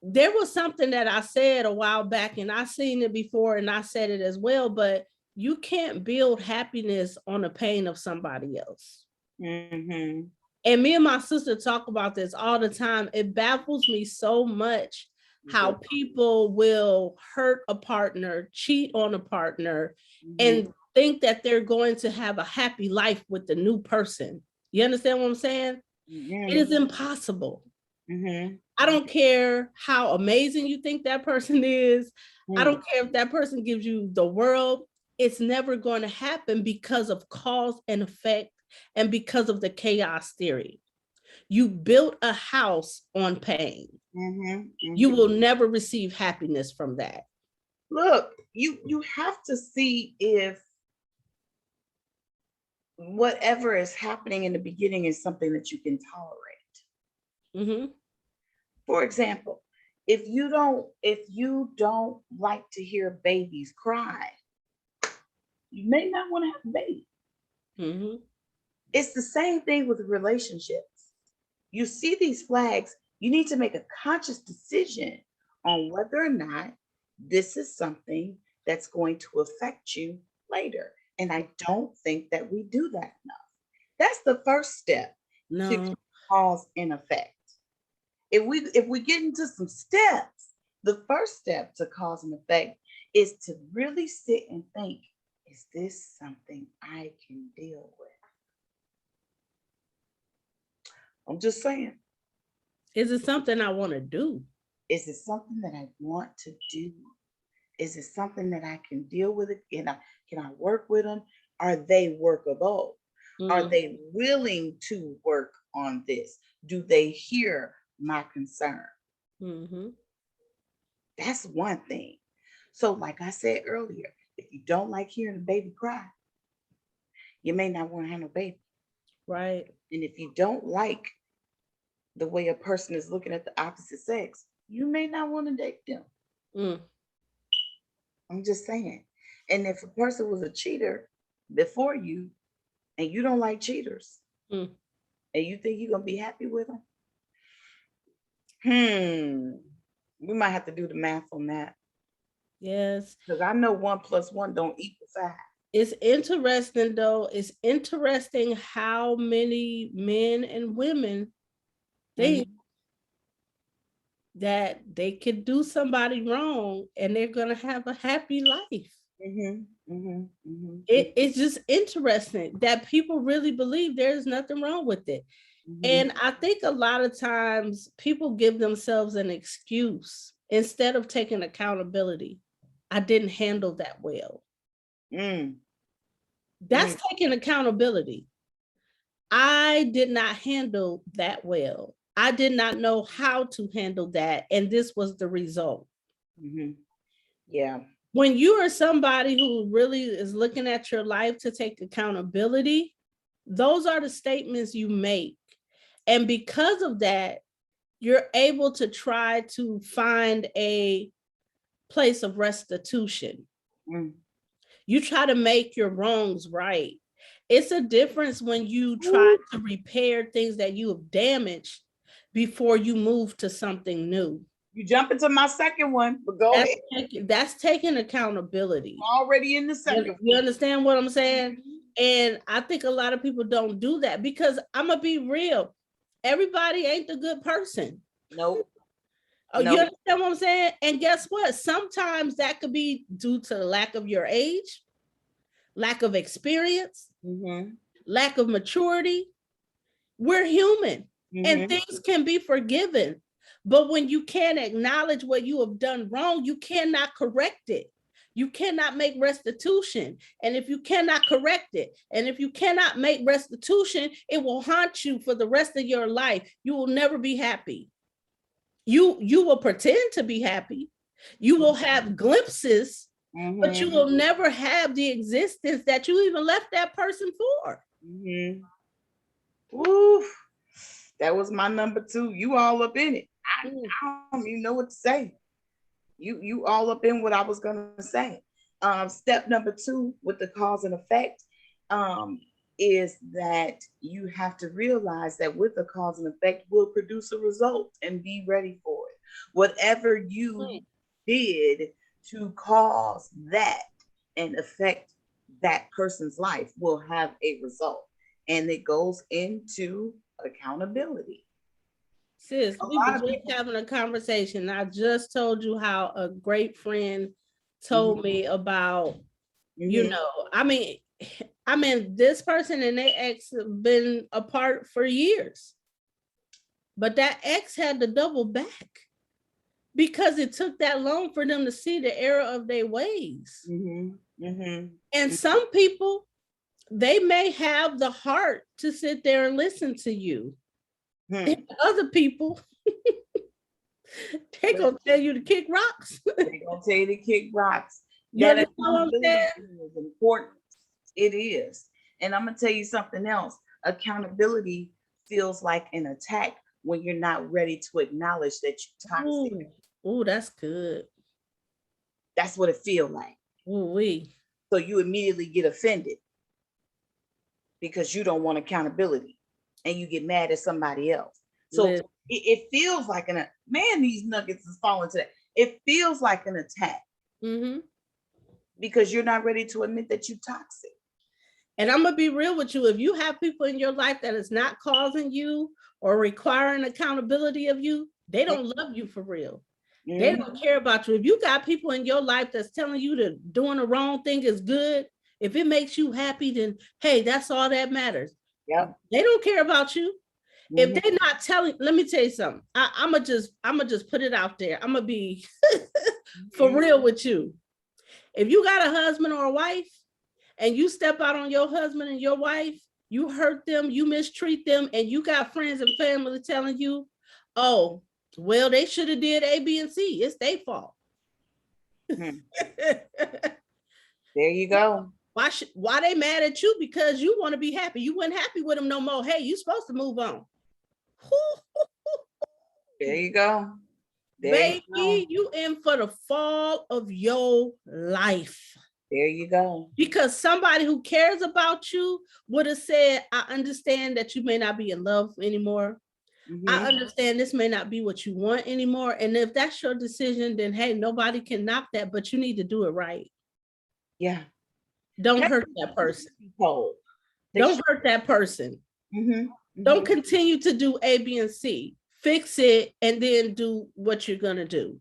there was something that I said a while back, and I seen it before and I said it as well, but you can't build happiness on the pain of somebody else. Mm-hmm. And me and my sister talk about this all the time. It baffles me so much how people will hurt a partner, cheat on a partner, and think that they're going to have a happy life with the new person. You understand what I'm saying? It is impossible. I don't care how amazing you think that person is. I don't care if that person gives you the world. It's never going to happen because of cause and effect and because of the chaos theory. You built a house on pain. You will never receive happiness from that. Look, you have to see if whatever is happening in the beginning is something that you can tolerate. For example, if you don't like to hear babies cry, you may not want to have a baby. It's the same thing with relationships. You see these flags, you need to make a conscious decision on whether or not this is something that's going to affect you later. And I don't think that we do that enough. That's the first step to cause and effect. If we get into some steps, the first step to cause and effect is to really sit and think, is this something I can deal with? I'm just saying. Is it something I want to do? Is it something that I want to do? Is it something that I can deal with it? Can I work with them? Are they workable? Are they willing to work on this? Do they hear my concern? That's one thing. So like I said earlier, if you don't like hearing a baby cry, you may not want to have no baby. Right. And if you don't like the way a person is looking at the opposite sex, you may not want to date them. I'm just saying. And if a person was a cheater before you and you don't like cheaters, and you think you're going to be happy with them, we might have to do the math on that. Yes. Because I know 1 + 1 don't equal 5. It's interesting, though. It's interesting how many men and women think that they could do somebody wrong and they're going to have a happy life. It's just interesting that people really believe there's nothing wrong with it. And I think a lot of times people give themselves an excuse instead of taking accountability. I didn't handle that well. That's taking accountability. I did not handle that well. I did not know how to handle that. And this was the result. Yeah. When you are somebody who really is looking at your life to take accountability, those are the statements you make. And because of that, you're able to try to find a place of restitution. Mm. You try to make your wrongs right. It's a difference when you try to repair things that you have damaged before you move to something new. You jump into my second one, but go ahead. That's taking accountability. Already in the second. You understand what I'm saying? Mm-hmm. And I think a lot of people don't do that, because I'm gonna be real. Everybody ain't the good person. Nope. Oh, you understand what I'm saying? And guess what? Sometimes that could be due to the lack of your age, lack of experience, lack of maturity. We're human, and things can be forgiven. But when you can't acknowledge what you have done wrong, you cannot correct it. You cannot make restitution. And if you cannot correct it, and if you cannot make restitution, it will haunt you for the rest of your life. You will never be happy. You will pretend to be happy. You will have glimpses, but you will never have the existence that you even left that person for. Oof. That was my number 2. You all up in it. I don't even know what to say. You all up in what I was gonna say. Step number 2 with the cause and effect is that you have to realize that with the cause and effect will produce a result, and be ready for it. Whatever you did to cause that and affect that person's life will have a result, and it goes into accountability. Sis, we were just having a conversation. I just told you how a great friend told me about, you know, I mean, this person and their ex have been apart for years, but that ex had to double back because it took that long for them to see the error of their ways. And some people, they may have the heart to sit there and listen to you. And other people, they're gonna tell you to kick rocks. They're gonna tell you to kick rocks. That is important. It is. And I'm gonna tell you something else. Accountability feels like an attack when you're not ready to acknowledge that you're toxic. Oh, that's good. That's what it feels like. So you immediately get offended because you don't want accountability, and you get mad at somebody else. So it feels like man, these nuggets is falling to that. It feels like an attack because you're not ready to admit that you're toxic. And I'm gonna be real with you. If you have people in your life that is not causing you or requiring accountability of you, they don't love you for real. They don't care about you. If you got people in your life that's telling you that doing the wrong thing is good, if it makes you happy, then hey, that's all that matters. They don't care about you. If they're not telling, let me tell you something. I'm gonna just put it out there. I'm gonna be for real with you. If you got a husband or a wife and you step out on your husband and your wife, you hurt them, you mistreat them, and you got friends and family telling you, oh, well, they should have did A, B, and C. It's their fault. There you go. Why they mad at you? Because you want to be happy. You weren't happy with them no more. Hey, you supposed to move on. There you go. Baby, you in for the fall of your life. There you go. Because somebody who cares about you would have said, I understand that you may not be in love anymore. I understand this may not be what you want anymore. And if that's your decision, then hey, nobody can knock that, but you need to do it right. Yeah. Don't hurt that person. Don't hurt that person. Don't continue to do A, B, and C. Fix it and then do what you're gonna do.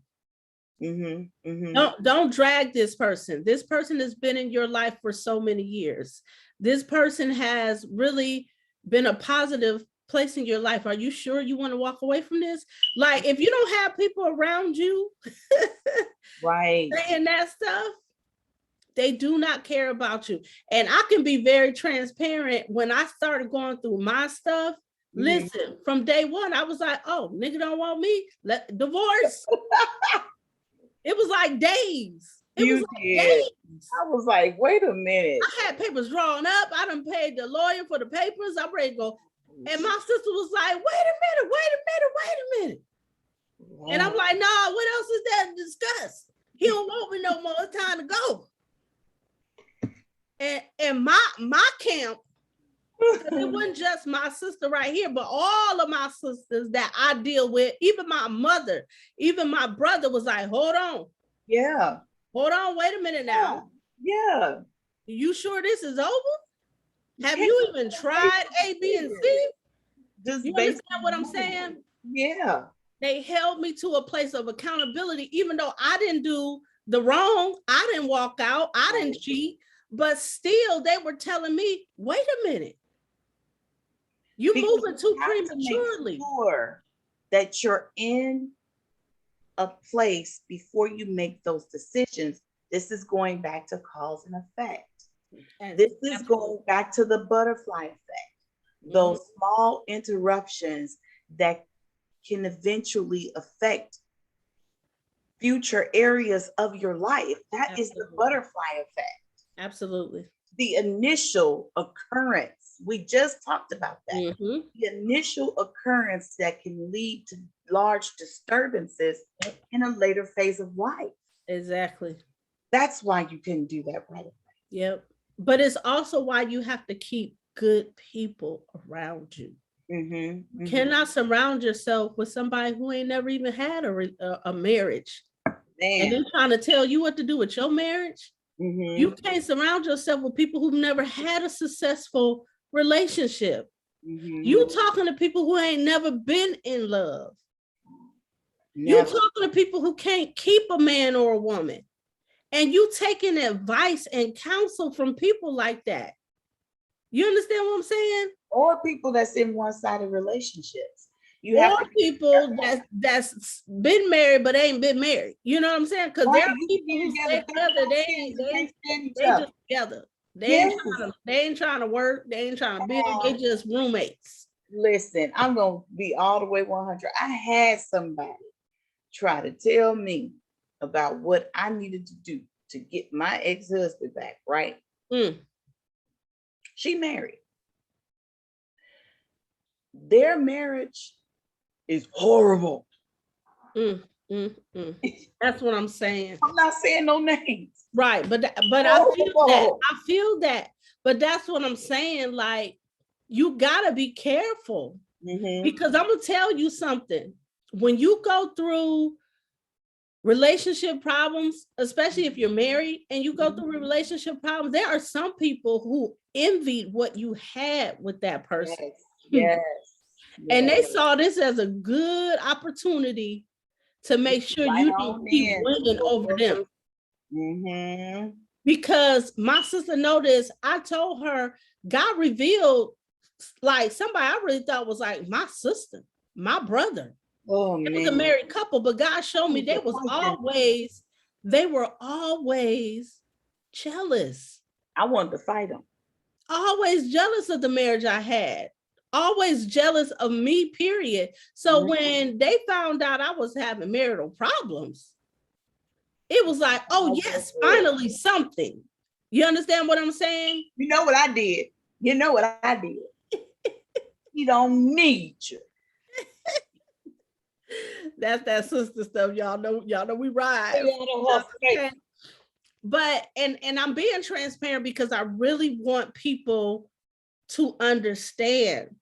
Don't drag this person. This person has been in your life for so many years. This person has really been a positive place in your life. Are you sure you want to walk away from this? Like, if you don't have people around you right saying that stuff, they do not care about you. And I can be very transparent. When I started going through my stuff, listen, from day one, I was like, oh, nigga don't want me, divorce. It was like days. Days. I was like, wait a minute. I had papers drawn up. I done paid the lawyer for the papers. I'm ready to go. And my sister was like, wait a minute. And I'm like, nah, what else is there to discuss? He don't want me no more. It's time to go. And my camp, it wasn't just my sister right here, but all of my sisters that I deal with, even my mother, even my brother was like, hold on. Yeah. Hold on, wait a minute now. Yeah. You sure this is over? Have you even tried A, B, and C? Just you understand what I'm saying? Yeah. They held me to a place of accountability, even though I didn't do the wrong. I didn't walk out. I didn't cheat. But still, they were telling me, wait a minute. You're moving too prematurely. To make sure that you're in a place before you make those decisions. This is going back to cause and effect. And this is going back to the butterfly effect. Those small interruptions that can eventually affect future areas of your life. That is the butterfly effect. Absolutely. The initial occurrence, we just talked about that. The initial occurrence that can lead to large disturbances in a later phase of life. Exactly. That's why you can do that right away. Yep. But it's also why you have to keep good people around you. You cannot surround yourself with somebody who ain't never even had a marriage. And they're trying to tell you what to do with your marriage. You can't surround yourself with people who've never had a successful relationship. You talking to people who ain't never been in love. You talking to people who can't keep a man or a woman. And you taking advice and counsel from people like that. You understand what I'm saying? Or people that's in one-sided relationships. You have people that's been married but ain't been married. You know what I'm saying? Because there are people who stay together, they just together. They ain't trying to work, they ain't trying to build, they just roommates. Listen, I'm gonna be all the way 100. I had somebody try to tell me about what I needed to do to get my ex-husband back, right? She married. Their marriage is horrible. That's what I'm saying. I'm not saying no names. Right, but I feel that. But that's what I'm saying. Like, you gotta be careful because I'm gonna tell you something. When you go through relationship problems, especially if you're married and you go through relationship problems, there are some people who envied what you had with that person. Yes. And they saw this as a good opportunity to make sure you don't keep winning over them. Because my sister noticed, I told her, God revealed like somebody I really thought was like my sister, my brother. It was a married couple, but God showed me they were always jealous. I wanted to fight them. Always jealous of the marriage I had. Always jealous of me, period. So when they found out I was having marital problems, it was like, oh yes, finally something. You understand what I'm saying? You know what I did? You know what I did? He don't need you. That's that sister stuff. Y'all know we ride. But and I'm being transparent because I really want people to understand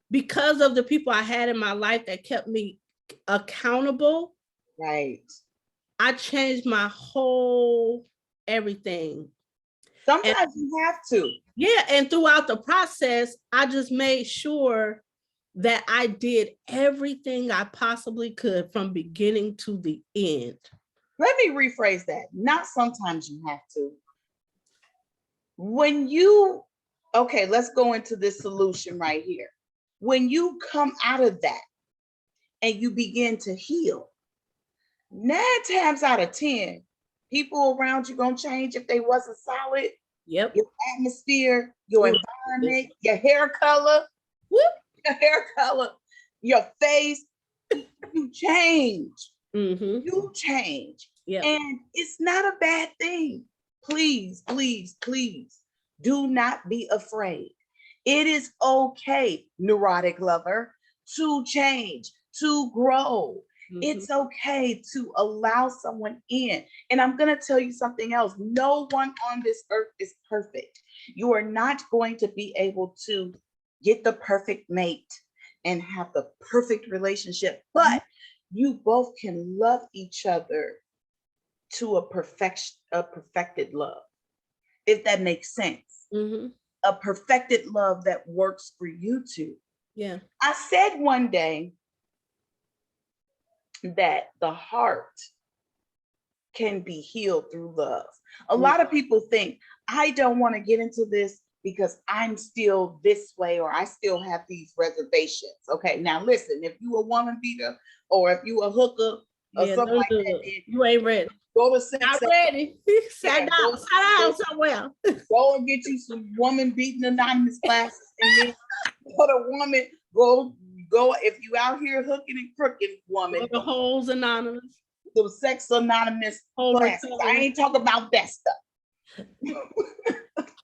because of the people I had in my life that kept me accountable. Right. I changed my whole everything. Sometimes you have to. Yeah. And throughout the process, I just made sure that I did everything I possibly could from beginning to the end. Let me rephrase that. Not sometimes you have to. When you, okay, let's go into this solution right here. When you come out of that and you begin to heal, 9 times out of 10, people around you gonna change if they wasn't solid. Yep. Your atmosphere, your environment, your hair color, your face, you change. You change. Yep. And it's not a bad thing. Please, please, please do not be afraid. It is okay, neurotic lover, to change. to grow. Mhm. It's okay to allow someone in. And I'm going to tell you something else. No one on this earth is perfect. You are not going to be able to get the perfect mate and have the perfect relationship, but you both can love each other to a perfected love, if that makes sense. Mhm. A perfected love that works for you two. Yeah. I said one day that the heart can be healed through love. A lot of people think, I don't want to get into this because I'm still this way or I still have these reservations. Okay, now listen, if you a woman beater or if you a hooker or Yeah, something don't like do that, it. You ain't ready. go to sex. Not ready. Sit go down somewhere. Go and get you some woman beating anonymous classes, and then put a woman, go if you out here hooking and crooking, woman, The Holes Anonymous. the sex anonymous Whole classes. I recovery. ain't talking about that stuff.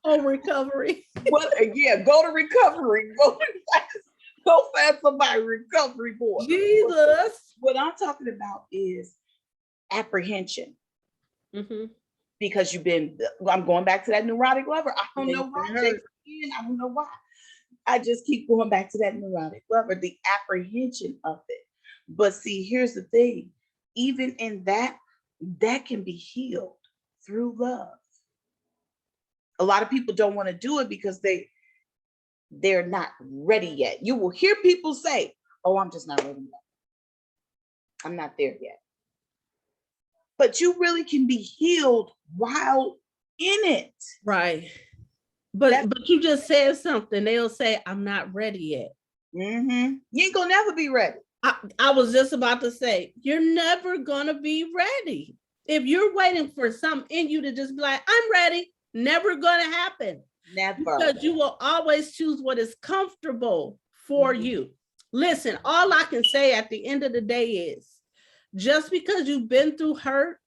Whole recovery. But yeah, go to recovery. Go find somebody recovery board. Jesus. What I'm talking about is apprehension. Mm-hmm. Because I'm going back to that neurotic lover. I don't know why. I don't know why. I just keep going back to that neurotic lover, the apprehension of it. But see, here's the thing. Even in that can be healed through love. A lot of people don't want to do it because they're not ready yet. You will hear people say, oh, I'm just not ready yet. I'm not there yet. But you really can be healed while in it. Right. But you just said something. They'll say, I'm not ready yet. Mm-hmm. You ain't gonna never be ready. I was just about to say, you're never gonna be ready. If you're waiting for something in you to just be like, I'm ready, never gonna happen. Never. Because you will always choose what is comfortable for you. Listen, all I can say at the end of the day is, just because you've been through hurt,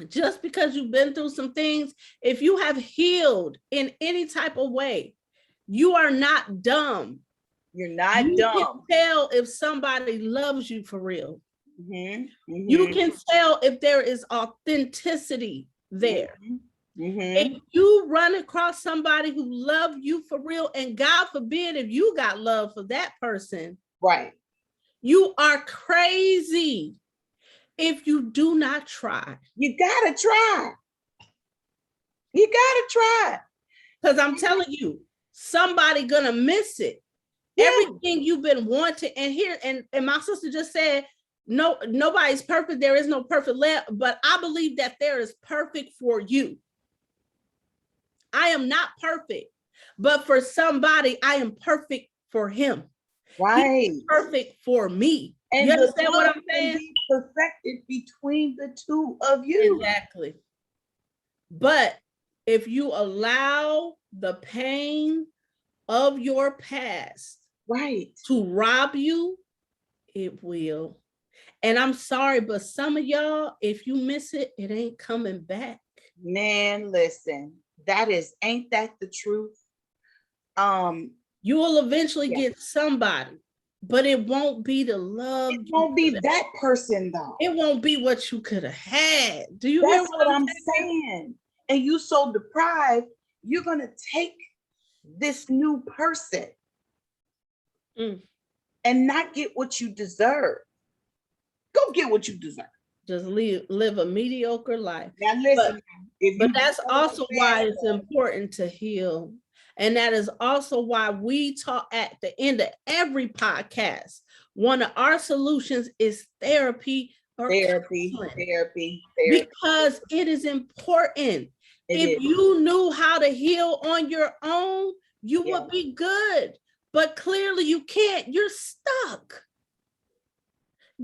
just because you've been through some things, if you have healed in any type of way, you are not dumb. You're not dumb. You can tell if somebody loves you for real. You can tell if there is authenticity there. If you run across somebody who loves you for real, and God forbid if you got love for that person, right? You are crazy if you do not try. You gotta try. You gotta try. Because I'm telling you, somebody gonna miss it. Yeah. Everything you've been wanting, and here, and my sister just said, no, nobody's perfect. There is no perfect love, but I believe that there is perfect for you. I am not perfect, but for somebody, I am perfect for him. Right. He's perfect for me. And you understand what I'm saying? Be perfected between the two of you. Exactly. But if you allow the pain of your past, right, to rob you, it will. And I'm sorry, but some of y'all, if you miss it, it ain't coming back. Man, listen, ain't that the truth? You will eventually get somebody, but it won't be the love. It won't be that person though. It won't be what you could have had. Do you That's hear what I'm saying? And you so deprived, you're gonna take this new person and not get what you deserve. Go get what you deserve. Just live a mediocre life. Now listen, but that's also why it's important to heal. And that is also why we talk at the end of every podcast. One of our solutions is therapy or therapy. Because it is important. If you knew how to heal on your own, you would be good. But clearly you can't. You're stuck.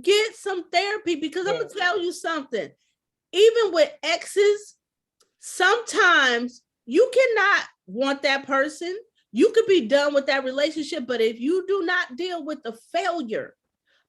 Get some therapy, because I'm going to tell you something. Even with exes, sometimes you cannot want that person. You could be done with that relationship, but if you do not deal with the failure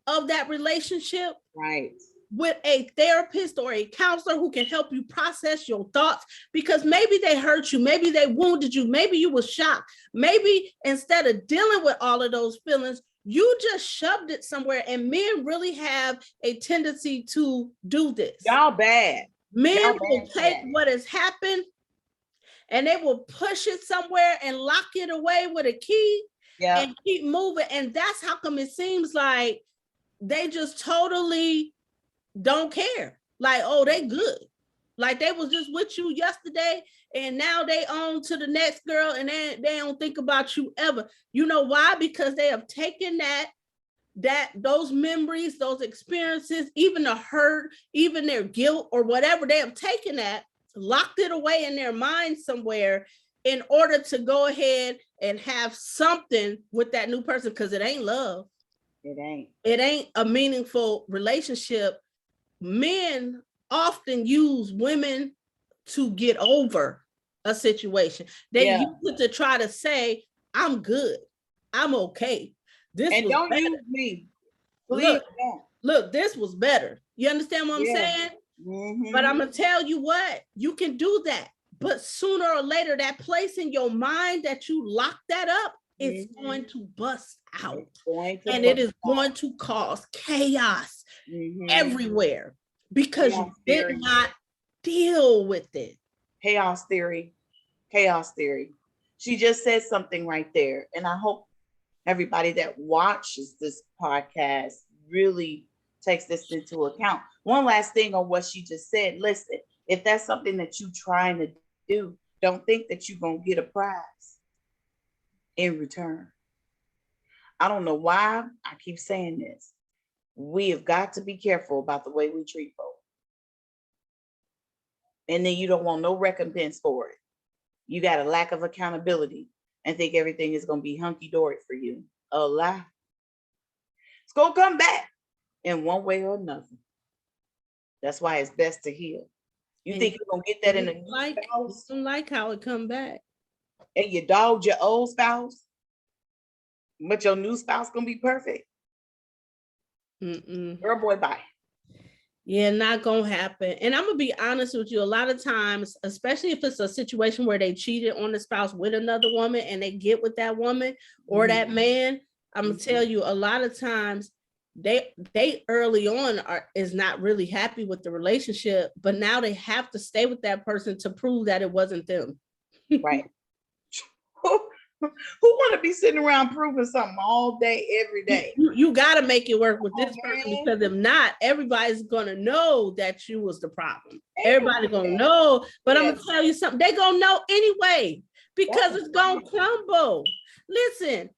of that relationship, right, with a therapist or a counselor who can help you process your thoughts, because maybe they hurt you, maybe they wounded you, maybe you were shocked, maybe instead of dealing with all of those feelings, You just shoved it somewhere, and men really have a tendency to do this. Y'all bad. Men will take what has happened and they will push it somewhere and lock it away with a key and keep moving. And that's how come it seems like they just totally don't care. Like, oh, they good. Like they was just with you yesterday and now they on to the next girl and they don't think about you ever. You know why? Because they have taken those memories, those experiences, even the hurt, even their guilt or whatever, they have taken that, locked it away in their mind somewhere in order to go ahead and have something with that new person, because it ain't love. It ain't a meaningful relationship. Men often use women to get over a situation. They use it to try to say, I'm good, I'm okay. This and don't better. Use me. Look, this was better. You understand what I'm saying? Mm-hmm. But I'm gonna tell you what, you can do that. But sooner or later, that place in your mind that you locked that up is going to bust out. And it is going to cause chaos everywhere because chaos you did theory. Not deal with it. Chaos theory. Chaos theory. She just said something right there. And I hope everybody that watches this podcast really takes this into account. One last thing on what she just said. Listen, if that's something that you're trying to do, don't think that you're going to get a prize in return. I don't know why I keep saying this. We have got to be careful about the way we treat folks. And then you don't want no recompense for it. You got a lack of accountability and think everything is going to be hunky-dory for you. A lie. It's going to come back in one way or another. That's why it's best to heal. You and think you're going to get that in a new spouse? You don't like how it come back. And you dogged your old spouse, but your new spouse going to be perfect? Girl, boy, bye. Yeah, not gonna happen. And I'm gonna be honest with you, a lot of times, especially if it's a situation where they cheated on the spouse with another woman and they get with that woman or that man, I'm gonna tell you, a lot of times they early on is not really happy with the relationship, but now they have to stay with that person to prove that it wasn't them. Right. Who want to be sitting around proving something all day, every day? You got to make it work with this person, because if not, everybody's going to know that you was the problem. Everybody's going to know, but I'm going to tell you something. They're going to know anyway, because it's going to crumble. Listen,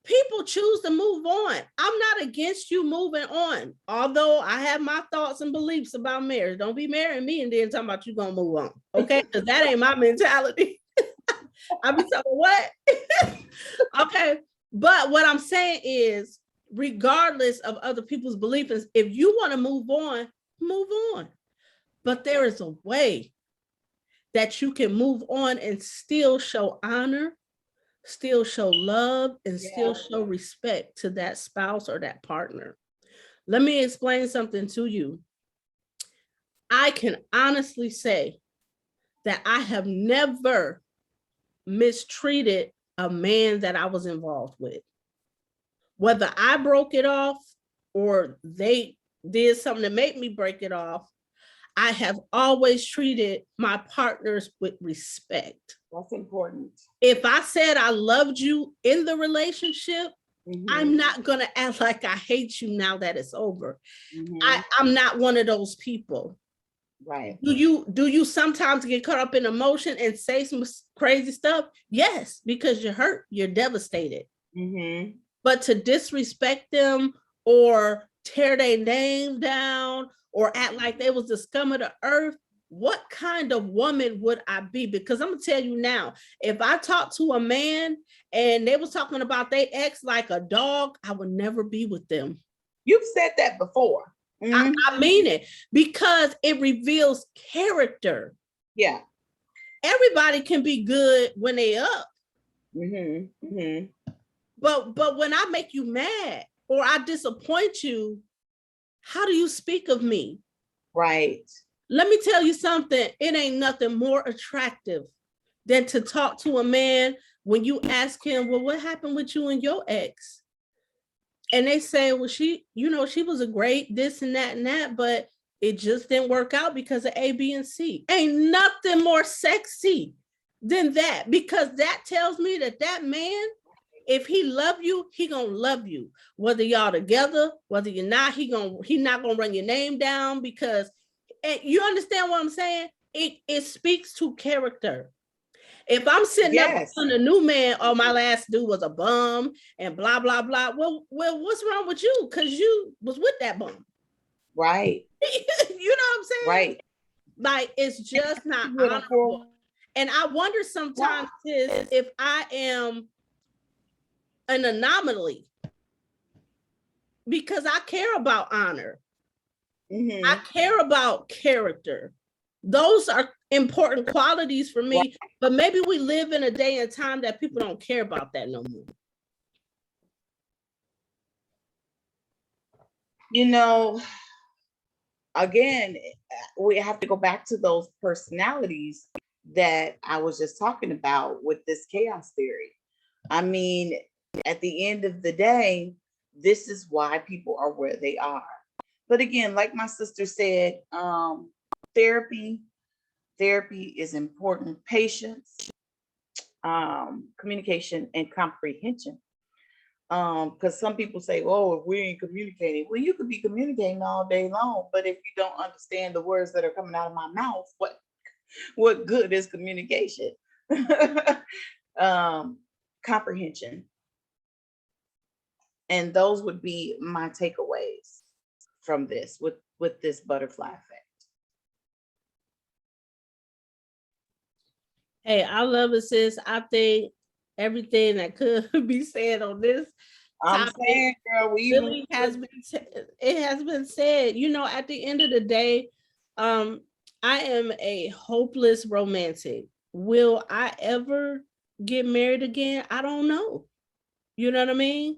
people choose to move on. I'm not against you moving on, although I have my thoughts and beliefs about marriage. Don't be marrying me and then talking about you going to move on, okay? Because that ain't my mentality. I'll be talking what? Okay. But what I'm saying is, regardless of other people's beliefs, if you want to move on, move on. But there is a way that you can move on and still show honor, still show love, and still show respect to that spouse or that partner. Let me explain something to you. I can honestly say that I have never mistreated a man that I was involved with. Whether I broke it off or they did something to make me break it off, I have always treated my partners with respect. That's important. If I said I loved you in the relationship, I'm not going to act like I hate you now that it's over. I'm not one of those people. Right. Do you sometimes get caught up in emotion and say some crazy stuff? Yes, because you're hurt, you're devastated. But to disrespect them or tear their name down or act like they was the scum of the earth, what kind of woman would I be? Because I'm gonna tell you now, if I talk to a man and they was talking about their ex like a dog, I would never be with them. You've said that before. I mean it, because it reveals character. Yeah. Everybody can be good when they up. But when I make you mad or I disappoint you, how do you speak of me? Right. Let me tell you something. It ain't nothing more attractive than to talk to a man when you ask him, well, what happened with you and your ex? And they say, well, she was a great this and that, but it just didn't work out because of A, B, and C. Ain't nothing more sexy than that, because that tells me that man, if he love you, he gonna love you. Whether y'all together, whether you're not, he not gonna run your name down, because, and you understand what I'm saying? It speaks to character. If I'm sitting up on a new man, oh, my last dude was a bum and blah, blah, blah. Well, what's wrong with you? Because you was with that bum. Right. You know what I'm saying? Right. Like, it's just not honorable. And I wonder sometimes if I am an anomaly, because I care about honor. Mm-hmm. I care about character. Those are important qualities for me, but maybe we live in a day and time that people don't care about that no more. You know, again, we have to go back to those personalities that I was just talking about with this chaos theory. I mean, at the end of the day, this is why people are where they are. But again, like my sister said, therapy is important. Patience, communication, and comprehension. Because some people say, oh, if we ain't communicating, well, you could be communicating all day long, but if you don't understand the words that are coming out of my mouth, what good is communication? Comprehension. And those would be my takeaways from this with this butterfly effect. Hey, I love it, sis. I think everything that could be said on this topic, saying, girl, really has been said. You know, at the end of the day, I am a hopeless romantic. Will I ever get married again? I don't know. You know what I mean?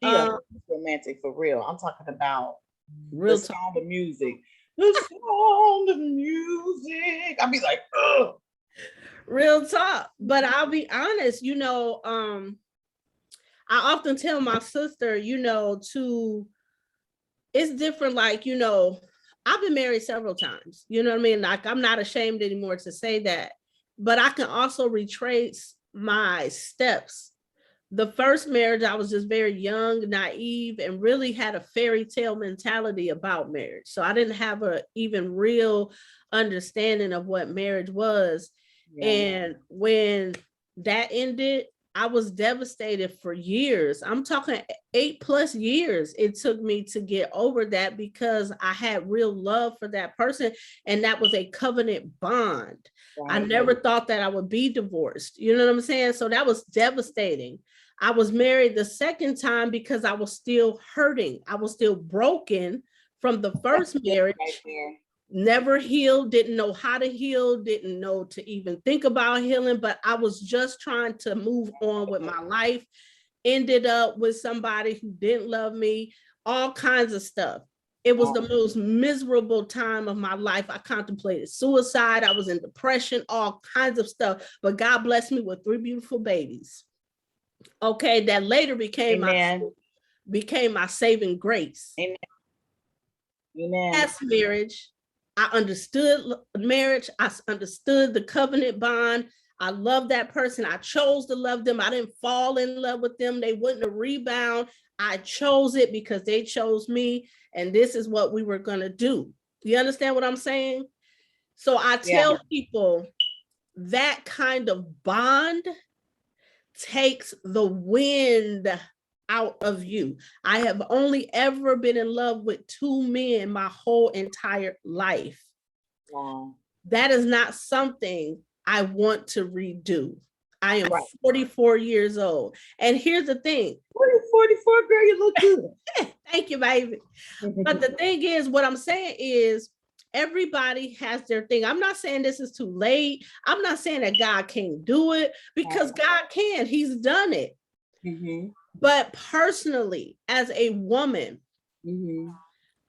Yeah, romantic for real. I'm talking about real the sound of music. The sound of music. I'll be like, ugh. Real talk. But I'll be honest, you know, I often tell my sister, you know, it's different. Like, you know, I've been married several times, you know what I mean? Like, I'm not ashamed anymore to say that, but I can also retrace my steps. The first marriage, I was just very young, naive, and really had a fairy tale mentality about marriage. So I didn't have a even real understanding of what marriage was. Yeah. And when that ended, I was devastated for years. I'm talking 8+ years it took me to get over that, because I had real love for that person, and that was a covenant bond. Right. I never thought that I would be divorced. You know what I'm saying? So that was devastating. I was married the second time because I was still hurting. I was still broken from the first marriage. Right, never healed, didn't know how to heal, didn't know to even think about healing, but I was just trying to move on with my life. Ended up with somebody who didn't love me, all kinds of stuff. It was the most miserable time of my life. I contemplated suicide. I was in depression, all kinds of stuff, but God blessed me with 3 beautiful babies. Okay, that later became my saving grace. Amen. Amen. Past marriage, I understood marriage. I understood the covenant bond. I love that person. I chose to love them. I didn't fall in love with them. They wouldn't have rebound. I chose it because they chose me, and this is what we were going to do. You understand what I'm saying? So I tell people that kind of bond takes the wind out of you. I have only ever been in love with 2 men my whole entire life. Wow. That is not something I want to redo. I am 44 years old. And here's the thing. 44, girl, you look good. Thank you, baby. But the thing is, what I'm saying is, everybody has their thing. I'm not saying this is too late. I'm not saying that God can't do it, because God can. He's done it. Mm-hmm. But personally, as a woman,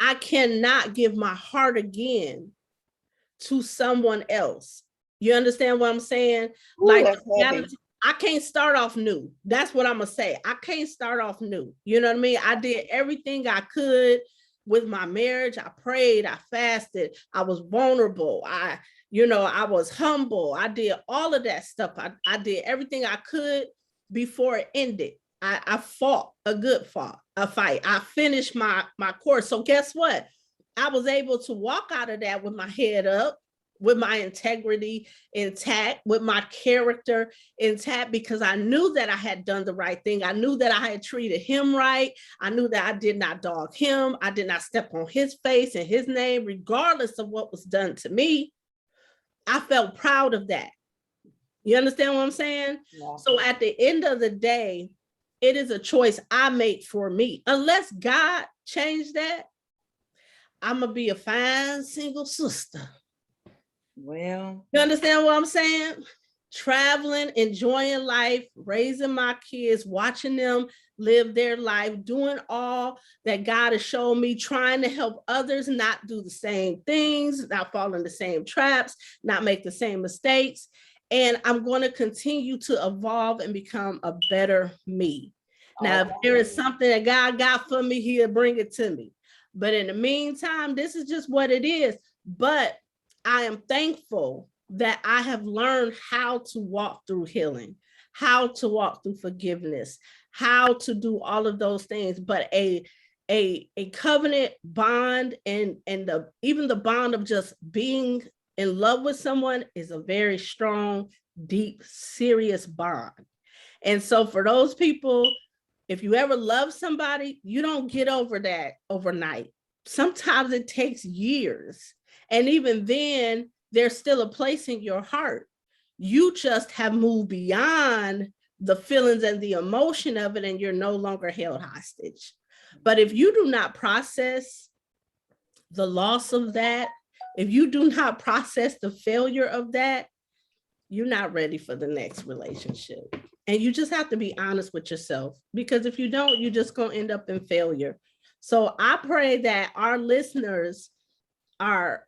I cannot give my heart again to someone else. You understand what I'm saying? Ooh, like I can't start off new. That's what I'm gonna say. I can't start off new. You know what I mean? I did everything I could with my marriage. I prayed, I fasted, I was vulnerable. I was humble. I did all of that stuff. I did everything I could before it ended. I fought a good fight. I finished my course. So guess what? I was able to walk out of that with my head up, with my integrity intact, with my character intact, because I knew that I had done the right thing. I knew that I had treated him right. I knew that I did not dog him. I did not step on his face and his name, regardless of what was done to me. I felt proud of that. You understand what I'm saying? Yeah. So at the end of the day, it is a choice I make for me. Unless God changed that, I'm going to be a fine single sister. Well, you understand what I'm saying? Traveling, enjoying life, raising my kids, watching them live their life, doing all that God has shown me, trying to help others not do the same things, not fall in the same traps, not make the same mistakes. And I'm going to continue to evolve and become a better me. Now, if there is something that God got for me, he'll bring it to me. But in the meantime, this is just what it is. But I am thankful that I have learned how to walk through healing, how to walk through forgiveness, how to do all of those things. But a covenant bond and even the bond of just being in love with someone is a very strong, deep, serious bond. And so for those people, if you ever love somebody, you don't get over that overnight. Sometimes it takes years. And even then, there's still a place in your heart. You just have moved beyond the feelings and the emotion of it, and you're no longer held hostage. But if you do not process the loss of that, if you do not process the failure of that, you're not ready for the next relationship. And you just have to be honest with yourself, because if you don't, you're just going to end up in failure. So I pray that our listeners are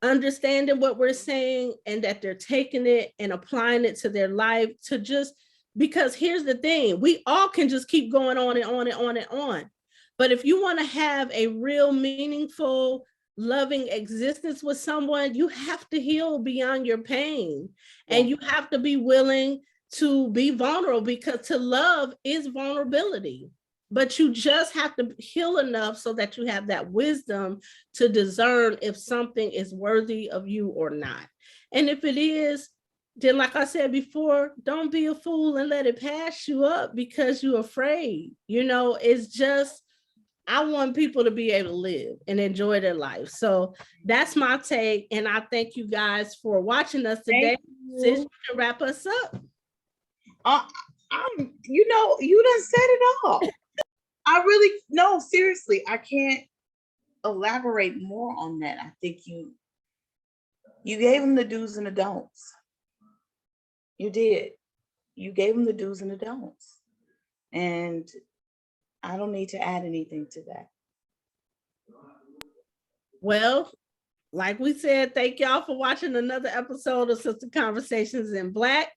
understanding what we're saying, and that they're taking it and applying it to their life, to just, because here's the thing, we all can just keep going on and on and on and on. But if you want to have a real meaningful, loving existence with someone, you have to heal beyond your pain. Yeah. And you have to be willing to be vulnerable, because to love is vulnerability. But you just have to heal enough so that you have that wisdom to discern if something is worthy of you or not. And if it is, then like I said before, don't be a fool and let it pass you up because you're afraid. It's just, I want people to be able to live and enjoy their life. So that's my take. And I thank you guys for watching us today. Sis, you can wrap us up. You done said it all. No, seriously, I can't elaborate more on that. I think you gave them the do's and the don'ts. You did. You gave them the do's and the don'ts. And I don't need to add anything to that. Well, like we said, thank y'all for watching another episode of Sister Conversations in Black.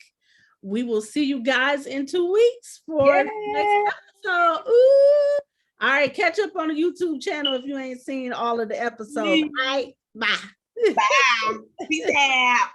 We will see you guys in 2 weeks for the next episode. Ooh. All right, catch up on the YouTube channel if you ain't seen all of the episodes. All right, bye. Bye. Peace out.